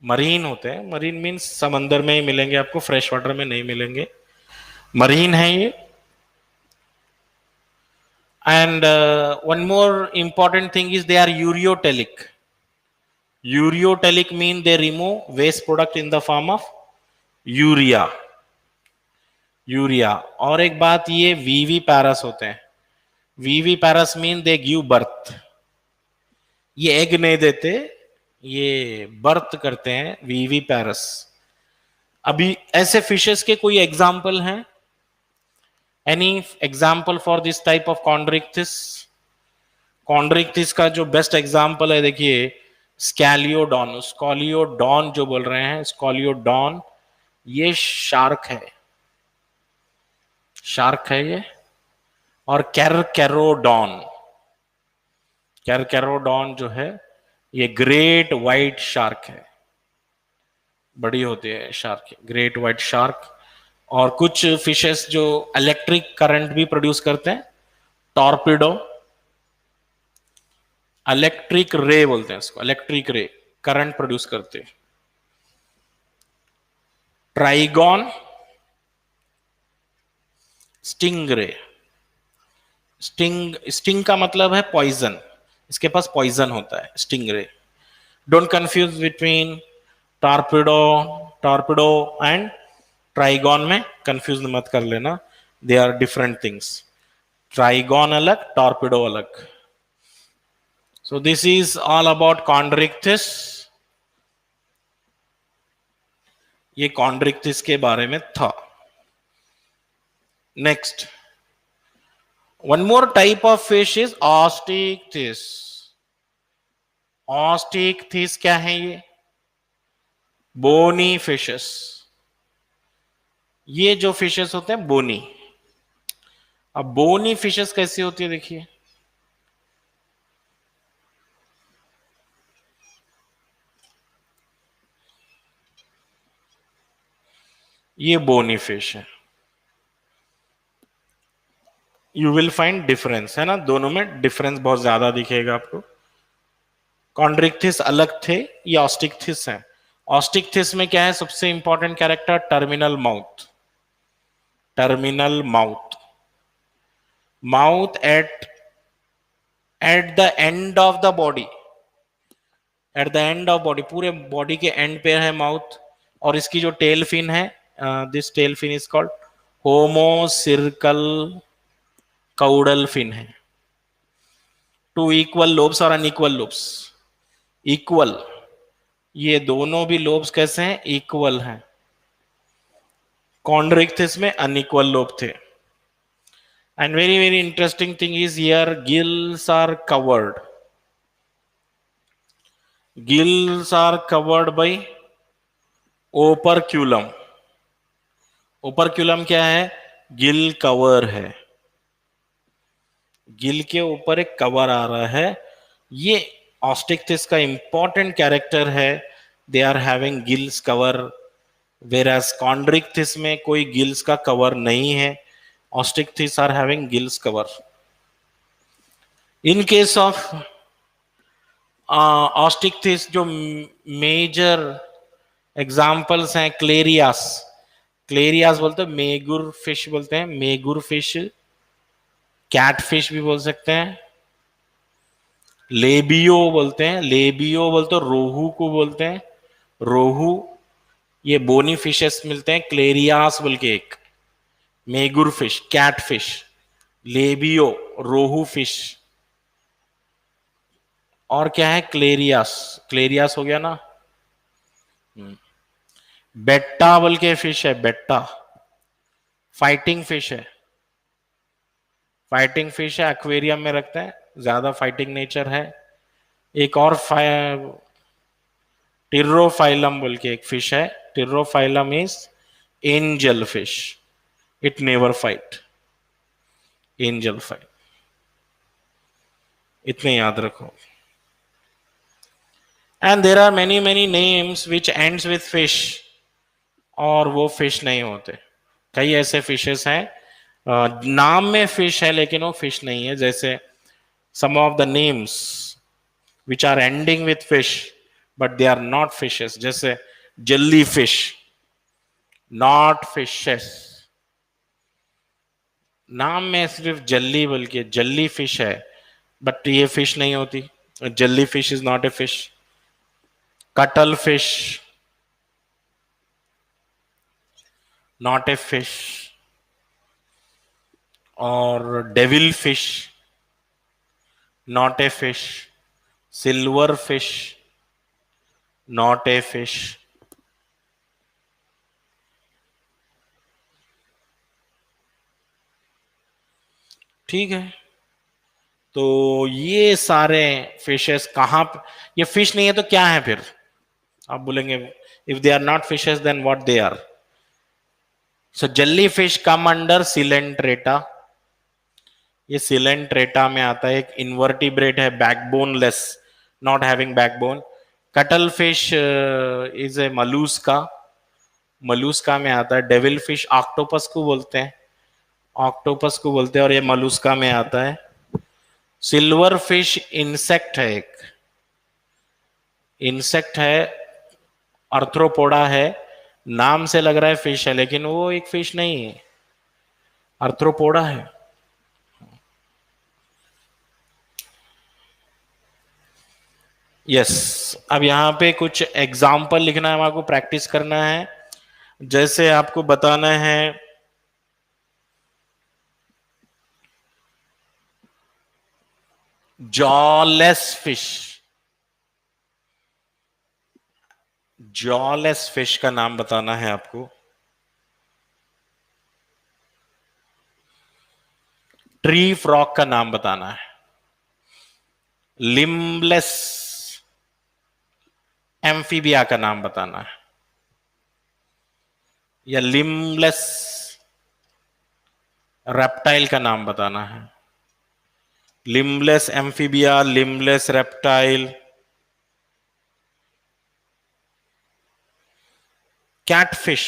Marine होते हैं, मरीन मीन्स समंदर में ही मिलेंगे आपको, फ्रेश वाटर में नहीं मिलेंगे, मरीन है ये। And one more important thing is they are ureotelic. Ureotelic mean they remove waste product in the form of urea. Urea. और एक बात, ये वीवी पैरस होते हैं। Viviparous mean they give birth. ये एग नहीं देते, ये बर्थ करते हैं, वीवी पैरस। अभी ऐसे फिशेस के कोई एग्जाम्पल हैं? Any example for this type of Chondrichthyes? Chondrichthyes का जो बेस्ट एग्जाम्पल है देखिए, स्कैलियोडॉन। स्कॉलियोडॉन जो बोल रहे हैं, स्कॉलियोडॉन, ये शार्क है, शार्क है ये। और कैरकैरोडॉन, कैरकैरोडॉन जो है ये ग्रेट व्हाइट शार्क है, बड़ी होती है शार्क, ग्रेट व्हाइट शार्क। और कुछ फिशेस जो इलेक्ट्रिक करंट भी प्रोड्यूस करते हैं, टॉर्पिडो, इलेक्ट्रिक रे बोलते हैं इसको, इलेक्ट्रिक रे करंट प्रोड्यूस करते हैं। Trigon, sting ray. स्टिंग का मतलब है पॉइजन, इसके पास पॉइजन होता है stingray. Don't confuse between torpedo, torpedo and trygon में कंफ्यूज मत कर लेना, they are different things. Trygon अलग, टॉर्पिडो अलग। So this is all about chondrichthyes. ये कॉन्ड्रिक्थिस के बारे में था। Next, one more type of fish is osteichthyes. Osteichthyes क्या है? ये बोनी फिशेस। ये जो फिशेस होते हैं बोनी। अब बोनी फिशेस कैसी होती है देखिए, ये बोनी फिश है। यू विल फाइंड डिफरेंस, है ना, दोनों में डिफरेंस बहुत ज्यादा दिखेगा आपको। कॉन्ड्रिक्थिस अलग थे, ये ऑस्टिक्थिस है। ऑस्टिक्थिस में क्या है सबसे important character? Terminal mouth. Terminal mouth, mouth at the end of the body, at the end of body, पूरे बॉडी के एंड पे है माउथ। और इसकी जो टेल फिन है, this tail fin is called homocercal caudal fin है। Two equal lobes और अनइक्वल लोब्स। इक्वल, ये दोनों भी लोब्स कैसे हैं? इक्वल हैं। कॉन्ड्रिक्थिस में अनइक्वल लोब थे। And very very interesting thing is here, gills are covered. Gills are covered by operculum. Operculum क्या है? गिल कवर है, गिल के ऊपर एक कवर आ रहा है। ये ऑस्टिक्थिस का इंपॉर्टेंट कैरेक्टर है, they are having gills cover. Whereas chondrichthyes में कोई गिल्स का कवर नहीं है, osteichthyes are having gills cover. In case of osteichthyes जो मेजर एग्जाम्पल्स हैं, क्लेरियास। क्लेरियास बोलते हैं मेगुर फिश, बोलते हैं मेगुर फिश। कैटफिश भी बोल सकते हैं, लेबियो बोलते हैं, लेबियो बोलते हैं, रोहू को बोलते हैं, रोहू। ये बोनी फिशेस मिलते हैं, क्लेरियास बोल के एक, मेगुर फिश, कैटफिश, लेबियो, रोहू फिश। और क्या है, क्लेरियास, क्लेरियास हो गया ना। बेट्टा बोल के फिश है, बेट्टा, फाइटिंग फिश है, फाइटिंग फिश है, एक्वेरियम में रखते हैं, ज्यादा फाइटिंग नेचर है। एक और टिर्रोफाइलम बोल के एक फिश है, pterophyllum is angel fish, it never fight, angel fight, इतने याद रखो। And there are many many names which ends with fish, और वो फिश नहीं होते। कई ऐसे फिशेस हैं नाम में फिश है लेकिन वो फिश नहीं है, जैसे some of the names which are ending with fish but they are not fishes, जैसे jellyfish, not fishes, नाम में सिर्फ जल्ली बोल के जल्ली फिश है बट ये फिश नहीं होती, jelly fish is not a fish. Cuttle fish, not a fish. और devil fish, not a fish. Silver fish, not a fish. ठीक है, तो ये सारे फिशेस कहां, ये फिश नहीं है तो क्या है फिर? आप बोलेंगे if they are not fishes then what they are? So jelly fish come under coelenterata, ये सिलेंट्रेटा में आता है, एक इन्वर्टिब्रेट है, backboneless, not having backbone. Cuttle fish is a mollusca, mollusca में आता है। डेविल फिश ऑक्टोपस को बोलते हैं, ऑक्टोपस को बोलते हैं, और ये मलूस्का में आता है। सिल्वर फिश इंसेक्ट है, एक इंसेक्ट है, अर्थ्रोपोडा है, नाम से लग रहा है फिश है लेकिन वो एक फिश नहीं है, अर्थ्रोपोडा है। यस, अब यहां पे कुछ एग्जाम्पल लिखना है, हमारे को प्रैक्टिस करना है। जैसे आपको बताना है जॉलेस फिश, जॉलेस फिश का नाम बताना है आपको। ट्री फ्रॉग का नाम बताना है। लिम्बलेस एम्फीबिया का नाम बताना है, या लिम्बलेस रेप्टाइल का नाम बताना है। Limbless amphibia, limbless reptile. Catfish,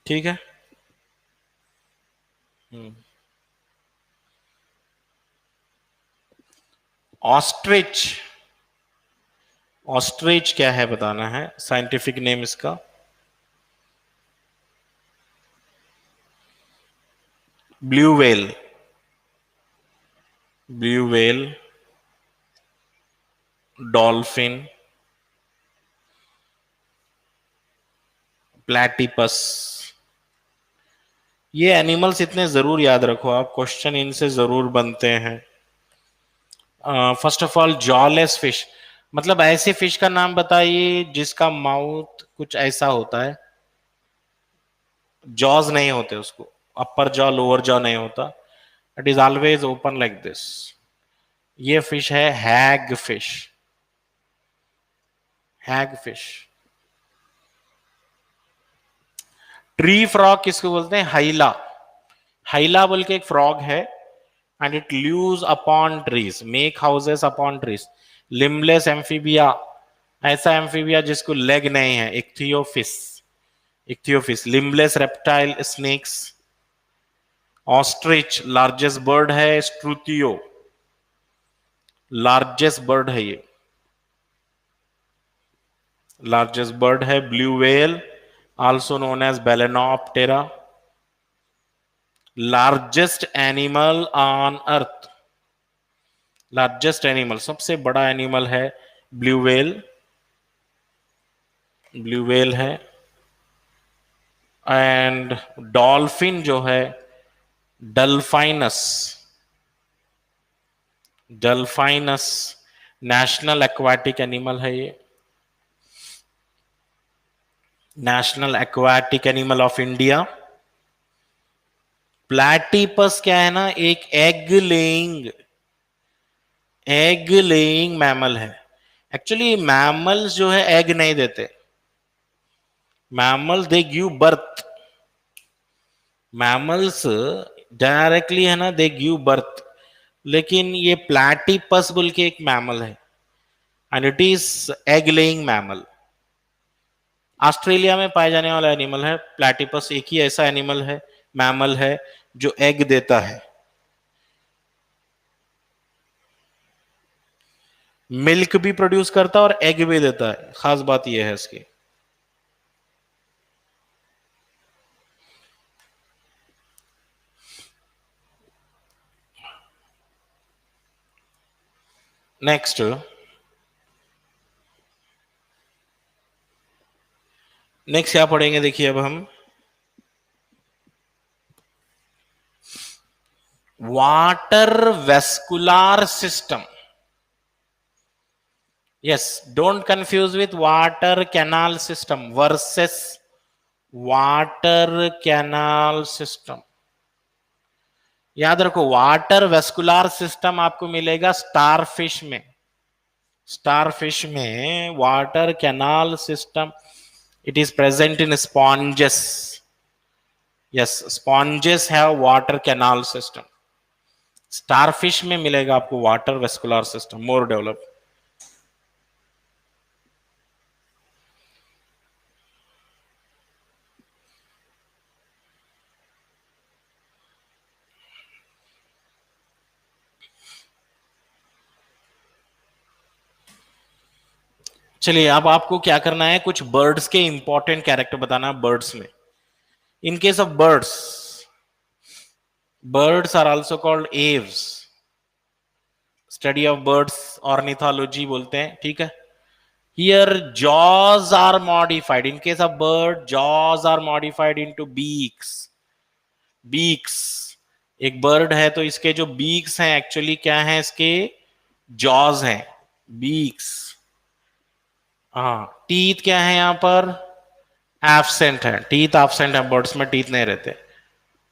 ठीक है। ऑस्ट्रिच, ऑस्ट्रिच क्या है बताना है, साइंटिफिक नेम इसका। Blue whale, blue whale, dolphin, platypus. ये एनिमल्स इतने जरूर याद रखो आप, क्वेश्चन इनसे जरूर बनते हैं। First of all jawless fish, मतलब ऐसे फिश का नाम बताइए जिसका माउथ कुछ ऐसा होता है, जॉज नहीं होते उसको, अपर जॉ लोअर जॉ नहीं होता, it is always open like this. ये फिश है हैग फिश, हैग फिश। ट्री फ्रॉग किसको बोलते हैं? हाइला, हाइला बोल के एक फ्रॉग है, and it lives upon trees, make houses upon trees. Limbless amphibia, ऐसा एम्फीबिया जिसको लेग नहीं है, ichthyophis, ichthyophis. Limbless reptile, snakes. Ostrich largest bird है, स्ट्रूथियो लार्जेस्ट बर्ड है ये। लार्जेस्ट बर्ड है blue whale, also known as balaenoptera. Largest animal on earth, largest animal, सबसे बड़ा एनिमल है ब्लू व्हेल, ब्लू व्हेल है। एंड डॉल्फिन जो है delphinus, delphinus national aquatic animal है ये, national aquatic animal of India. Platypus क्या है ना, एक एग लेइंग मैमल है। एक्चुअली मैमल्स जो है एग नहीं देते, mammals they give birth, mammals directly है ना दे गिव बर्थ। लेकिन ये प्लैटीपस बोल के एक मैमल है and it is egg laying mammal. Australia में पाए जाने वाला एनिमल है प्लैटीपस, एक ही ऐसा एनिमल है, मैमल है जो एग देता है, मिल्क भी प्रोड्यूस करता है और एग भी देता है, खास बात यह है इसकी। नेक्स्ट नेक्स्ट क्या पढ़ेंगे देखिए अब हम, water vascular system. Yes, don't confuse with water canal system versus water canal system. याद रखो वाटर वेस्कुलर सिस्टम आपको मिलेगा स्टारफिश में, स्टारफिश में water canal system it is present in sponges. Yes, sponges have water canal system, starfish में मिलेगा आपको water vascular system मोर develop. चलिए अब आपको क्या करना है, कुछ बर्ड्स के इंपॉर्टेंट कैरेक्टर बताना बर्ड्स में। इन case of birds, birds are also called aves, study of birds ornithology बोलते हैं, ठीक है। Here jaws are modified, in case of bird jaws are modified into beaks, beaks। एक बर्ड है तो इसके जो बीक्स हैं एक्चुअली क्या है, इसके जॉज हैं, बीक्स। हाँ, टीथ क्या है यहां पर, एब्सेंट है, टीथ एब्सेंट है, बर्ड्स में टीथ नहीं रहते।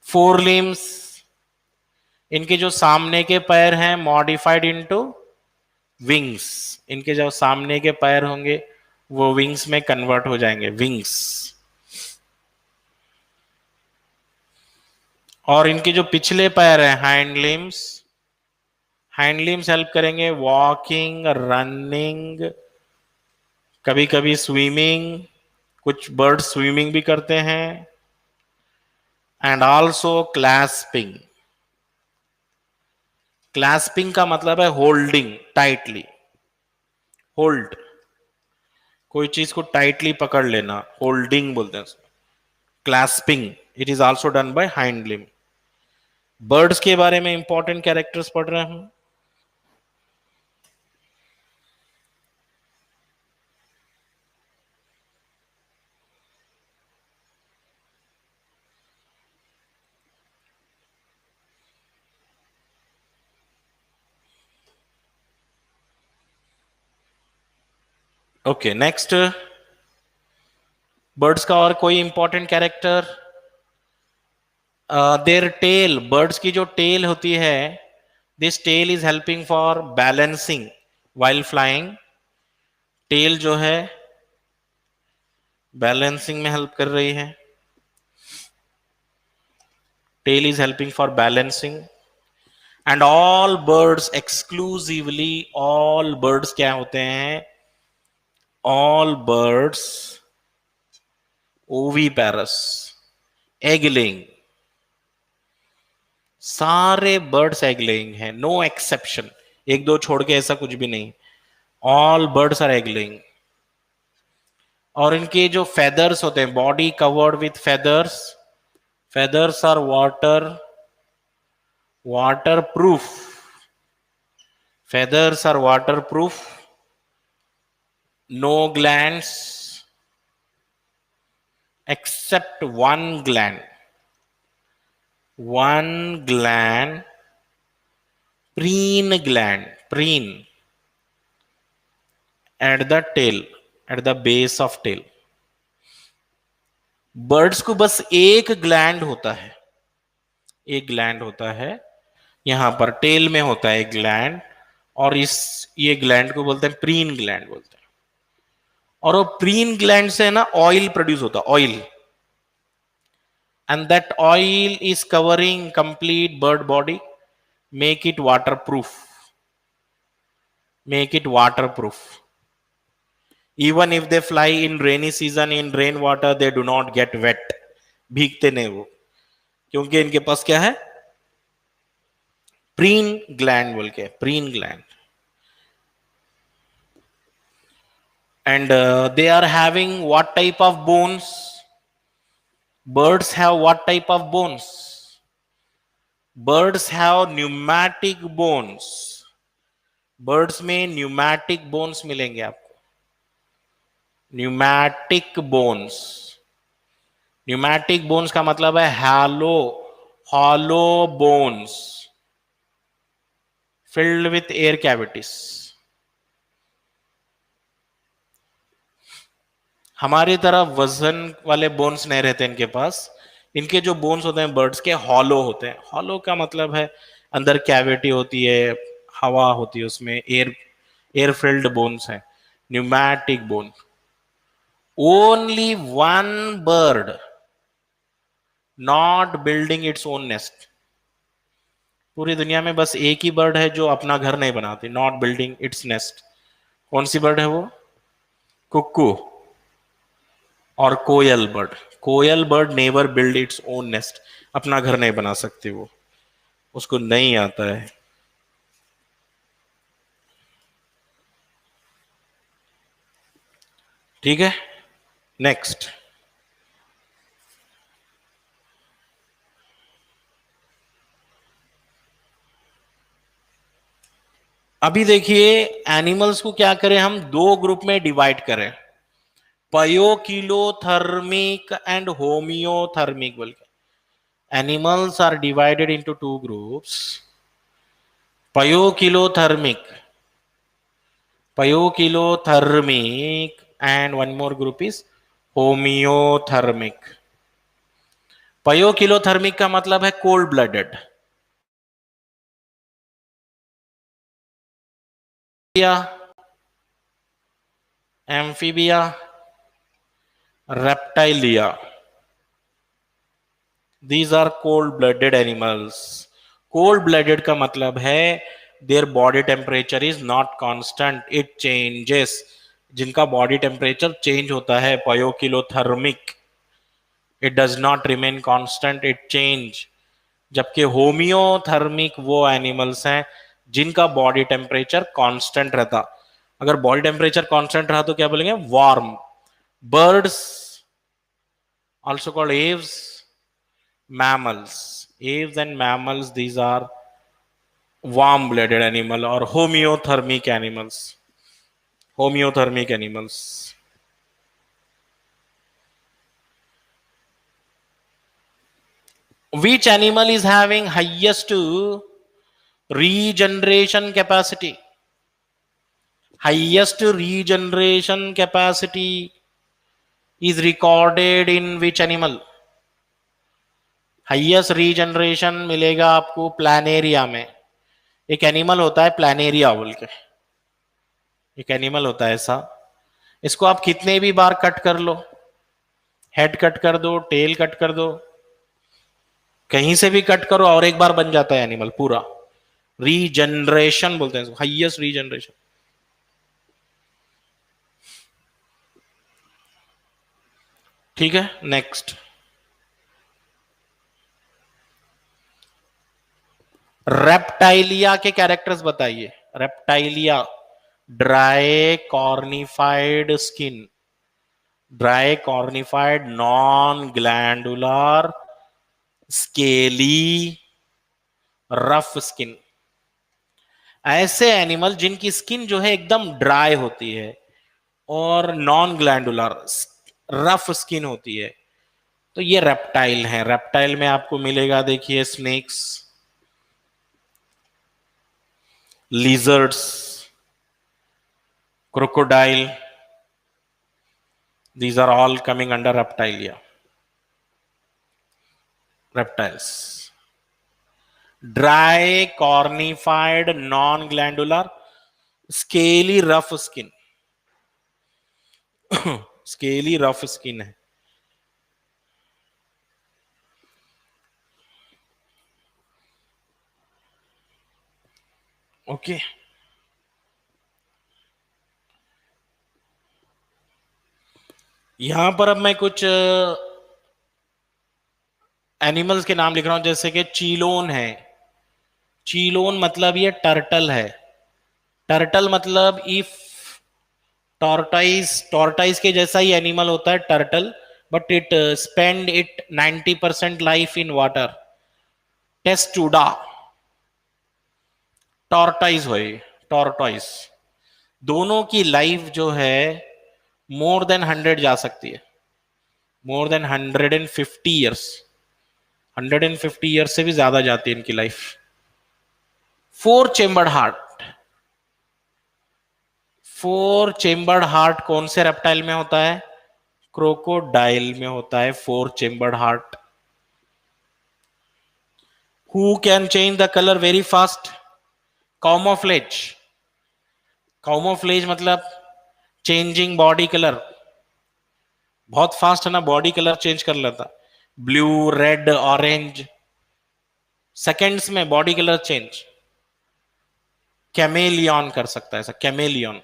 फोर लिम्स, इनके जो सामने के पैर हैं मॉडिफाइड इनटू विंग्स, इनके जो सामने के पैर होंगे वो विंग्स में कन्वर्ट हो जाएंगे, विंग्स। और इनके जो पिछले पैर हैं hind limbs, hind limbs help करेंगे वॉकिंग, रनिंग, कभी कभी स्विमिंग, कुछ बर्ड स्विमिंग भी करते हैं, एंड ऑल्सो क्लैस्पिंग। क्लैस्पिंग का मतलब है होल्डिंग टाइटली, होल्ड, कोई चीज को टाइटली पकड़ लेना, होल्डिंग बोलते हैं। Clasping it is also done by hind limb. Birds के बारे में इंपॉर्टेंट कैरेक्टर्स पढ़ रहे हैं। ओके नेक्स्ट, बर्ड्स का और कोई important character, their tail, birds की जो टेल होती है, this tail is helping for balancing while flying. Tail जो है बैलेंसिंग में हेल्प कर रही है, tail is helping for balancing. And all birds exclusively, all birds क्या होते हैं, all birds oviparous, egg laying, सारे बर्ड्स एग लेइंग हैं, नो एक्सेप्शन, एक दो छोड़ के ऐसा कुछ भी नहीं, all birds are egg laying. और इनके जो फेदर्स होते हैं, body covered with feathers, feathers are waterproof, feathers are waterproof, no glands except one gland, preen at the tail, at the base of tail. Birds को बस एक gland होता है, एक ग्लैंड होता है यहां पर टेल में होता है एक ग्लैंड, और ये ग्लैंड को बोलते हैं प्रीन ग्लैंड बोलते हैं। और वो प्रीन ग्लैंड से ना ऑयल प्रोड्यूस होता है, oil, and that oil is covering complete bird body, make it waterproof, make it waterproof. Even if they fly in rainy season in rain water, they do not get wet, भीगते नहीं वो, क्योंकि इनके पास क्या है, preen gland बोल के, preen gland. And they are having what type of bones? Birds have what type of bones? Birds have pneumatic bones. Birds में pneumatic bones मिलेंगे आपको, न्यूमैटिक बोन्स। न्यूमैटिक बोन्स का मतलब है hollow bones filled with air cavities. हमारी तरह वजन वाले बोन्स नहीं रहते इनके पास। इनके जो बोन्स होते हैं बर्ड्स के, हॉलो होते हैं। हॉलो का मतलब है अंदर कैविटी होती है, हवा होती है उसमें, एयर फिल्ड बोन्स है, pneumatic bone. Only one bird not building it's own nest. पूरी दुनिया में बस एक ही बर्ड है जो अपना घर नहीं बनाती, नॉट बिल्डिंग इट्स नेस्ट। कौन सी बर्ड है वो? कुक्कू और koel bird. Koel bird never build its own nest, अपना घर नहीं बना सकती वो, उसको नहीं आता है। ठीक है, नेक्स्ट। अभी देखिए एनिमल्स को क्या करें, हम दो ग्रुप में डिवाइड करें, पयोकिलोथर्मिक एंड होमियोथर्मिक बोल के। Animals are divided into two groups, pyochilothermic and one more group is homeothermic। pyochilothermic का मतलब है cold blooded, amphibia, reptilia, these are cold blooded animals। cold blooded का मतलब है their body temperature is not constant, it changes। जिनका body temperature change होता है, poikilothermic, it does not remain constant, it change. जबकि होमियोथर्मिक वो animals हैं जिनका बॉडी टेम्परेचर कांस्टेंट रहता। अगर बॉडी टेम्परेचर कांस्टेंट रहा तो क्या बोलेंगे? Warm. Birds also called Aves, mammals, aves and mammals, these are warm blooded animal or homeothermic animals, homeothermic animals। which animal is having highest regeneration capacity? highest regeneration capacity is recorded in which animal? Highest regeneration मिलेगा आपको Planaria में। एक animal होता है Planaria बोल के, एक animal होता है ऐसा, इसको आप कितने भी बार कट कर लो, हेड कट कर दो, टेल कट कर दो, कहीं से भी कट करो और एक बार बन जाता है एनिमल पूरा। रीजनरेशन बोलते हैं, हाईएस्ट रीजनरेशन। ठीक है, नेक्स्ट। रेप्टाइलिया के कैरेक्टर्स बताइए। Reptilia, dry cornified skin, dry cornified non glandular scaly rough skin, ऐसे एनिमल जिनकी स्किन जो है एकदम ड्राई होती है और नॉन ग्लैंडुलर रफ स्किन होती है, तो ये रेप्टाइल है। रेप्टाइल में आपको मिलेगा, देखिए, snakes, lizards, crocodile, these are all coming under reptilia, reptiles. Dry cornified non glandular scaly rough skin, scaly rough skin है। ओके, यहां पर अब मैं कुछ एनिमल्स के नाम लिख रहा हूं, जैसे कि चीलोन है। चीलोन मतलब ये टर्टल है। टर्टल मतलब इफ टॉर्टाइज, टॉर्टाइज के जैसा ही एनिमल होता है turtle, but it spend it 90% life in water. Testudo tortoise है, टॉर्टाइज दोनों की लाइफ जो है मोर देन 100 जा सकती है, मोर देन 150 ईयर्स, 150 ईयर्स से भी ज्यादा जाती है इनकी life. Four chambered heart, four chambered heart कौन से रेप्टाइल में होता है? क्रोकोडाइल में होता है four chambered heart. Who can change the colour very fast? Camouflage. Camouflage मतलब चेंजिंग बॉडी कलर, बहुत फास्ट है ना, बॉडी कलर चेंज कर लेता, ब्लू, रेड, ऑरेंज, सेकेंड्स में बॉडी कलर चेंज। कैमेलियन कर सकता है ऐसा, कैमेलियन।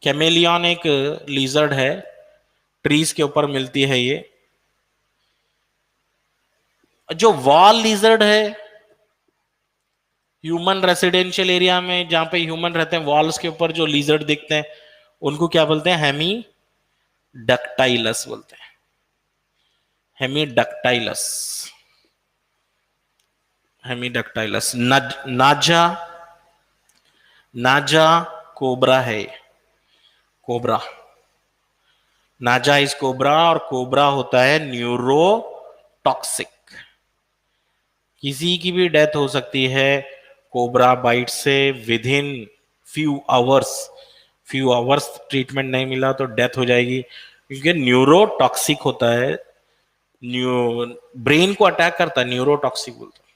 कैमेलियन एक लीजर्ड है, ट्रीज के ऊपर मिलती है ये। जो वॉल लीजर्ड है, ह्यूमन रेसिडेंशियल एरिया में जहां पे ह्यूमन रहते हैं, वॉल्स के ऊपर जो लीजर्ड दिखते हैं उनको क्या बोलते हैं? हेमी डक्टाइलस बोलते हैं, हेमी डक्टाइलस, हेमी डक्टाइलस। नाजा, नाजा कोबरा है, कोबरा, नाजा इज कोबरा, और कोबरा होता है न्यूरोटॉक्सिक। किसी की भी डेथ हो सकती है कोबरा बाइट से with in few hours. Few hours treatment नहीं मिला तो डेथ हो जाएगी, क्योंकि न्यूरोटॉक्सिक होता है, न्यू ब्रेन को अटैक करता है, न्यूरोटॉक्सिक बोलते हैं।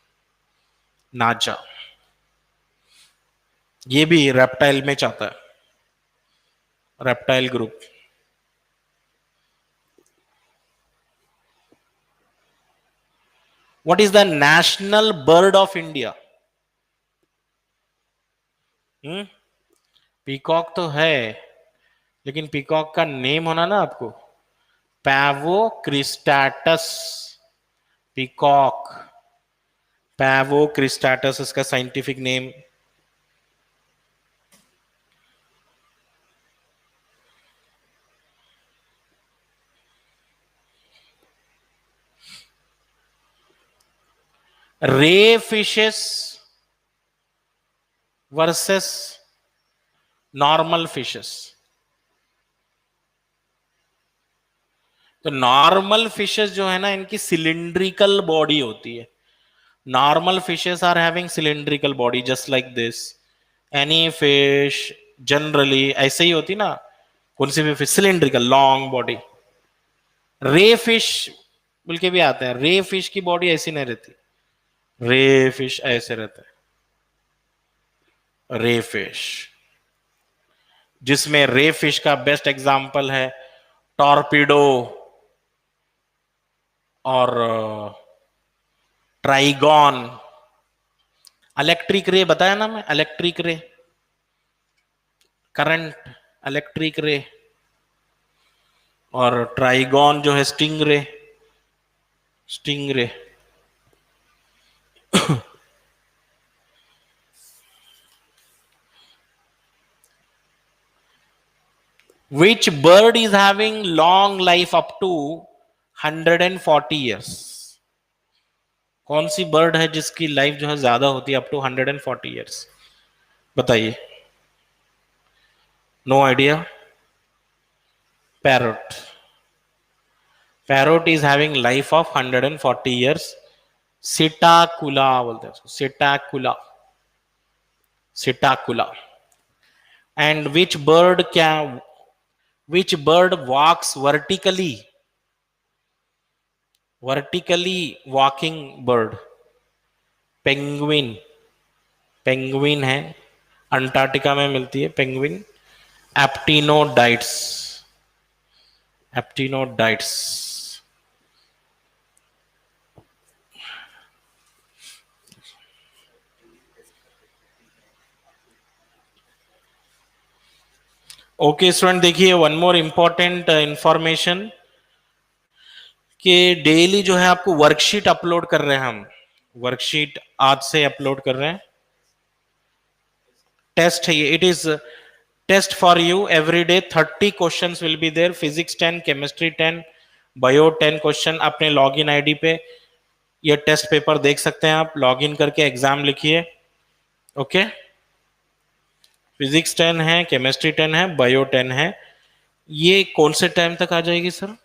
नाजा ये भी रेप्टाइल में चाहता है, reptile group. What is the national bird of India? Peacock तो है, लेकिन पीकॉक का नेम होना ना आपको, pavo cristatus peacock, pavo cristatus इसका scientific name. Ray fishes versus normal fishes. तो नॉर्मल फिशेस जो है ना, इनकी सिलिंड्रिकल बॉडी होती है। Normal fishes are having cylindrical body just like this. Any fish generally ऐसे ही होती ना, कौन सी भी फिश सिलिंड्रिकल लॉन्ग बॉडी। रे फिश बोल के भी आते हैं, रे फिश की बॉडी ऐसी नहीं रहती, रे फिश ऐसे रहते हैं, रे फिश। जिसमें रे फिश का बेस्ट एग्जांपल है टॉर्पीडो और ट्राइगॉन। इलेक्ट्रिक रे बताया ना मैं, electric ray, current, electric ray. और ट्राइगॉन जो है sting ray, sting ray. Which bird is having long life up to 140 years? कौन सी बर्ड है जिसकी लाइफ जो है ज्यादा होती है, अप टू 140 ईयर्स? बताइए। No idea. Parrot. Parrot is having life of 140 years. Psittacula बोलते हैं उसको, psittacula, psittacula. And which bird can, which bird walks vertically, vertically walking bird? Penguin. Penguin है, अंटार्कटिका में मिलती है penguin. Aptenodytes, aptenodytes. Okay student, देखिए one more important information कि daily जो है आपको वर्कशीट अपलोड कर रहे हैं हम। वर्कशीट आज से अपलोड कर रहे हैं। टेस्ट है ये, it is test for you every day. 30 questions will be there, physics 10, chemistry 10, bio 10 question. अपने लॉगिन आईडी पे ये टेस्ट पेपर देख सकते हैं आप, लॉगिन करके एग्जाम लिखिए। ओके, फिजिक्स 10 है, केमिस्ट्री 10 है, बायो 10 है। ये कौन से टाइम तक आ जाएगी सर?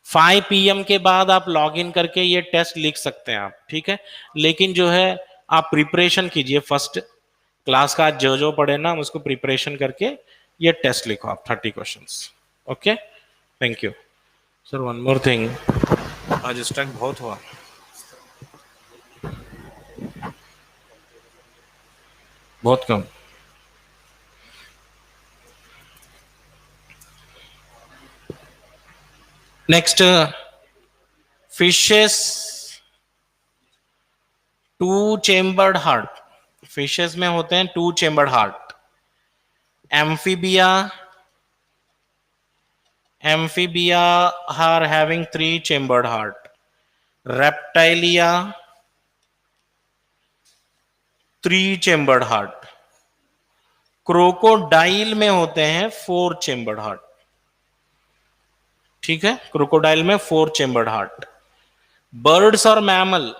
5 PM के बाद आप लॉगिन करके ये टेस्ट लिख सकते हैं आप, ठीक है। लेकिन जो है आप प्रिपरेशन कीजिए, फर्स्ट क्लास का जो जो पढ़े ना उसको प्रिपरेशन करके ये टेस्ट लिखो आप, 30 questions. Okay, thank you sir. One more thing, आज स्टॉक बहुत हुआ, बहुत कम। Next, fishes two chambered heart. Fishes में होते हैं two chambered heart. Amphibia, amphibia are having 3 chambered heart. Reptilia 3 chambered heart. Crocodile में होते हैं 4 चेम्बर्ड हार्ट, ठीक है। क्रोकोडाइल में 4 चेम्बर्ड हार्ट। बर्ड्स और mammal,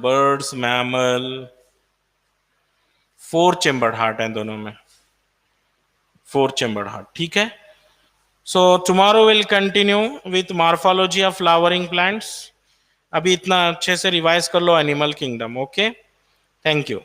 birds mammal 4 chambered heart है दोनों में, 4 चेम्बर्ड हार्ट, ठीक है। So tomorrow will continue with morphology of flowering plants. अभी इतना अच्छे से रिवाइज कर लो animal kingdom. Okay, thank you.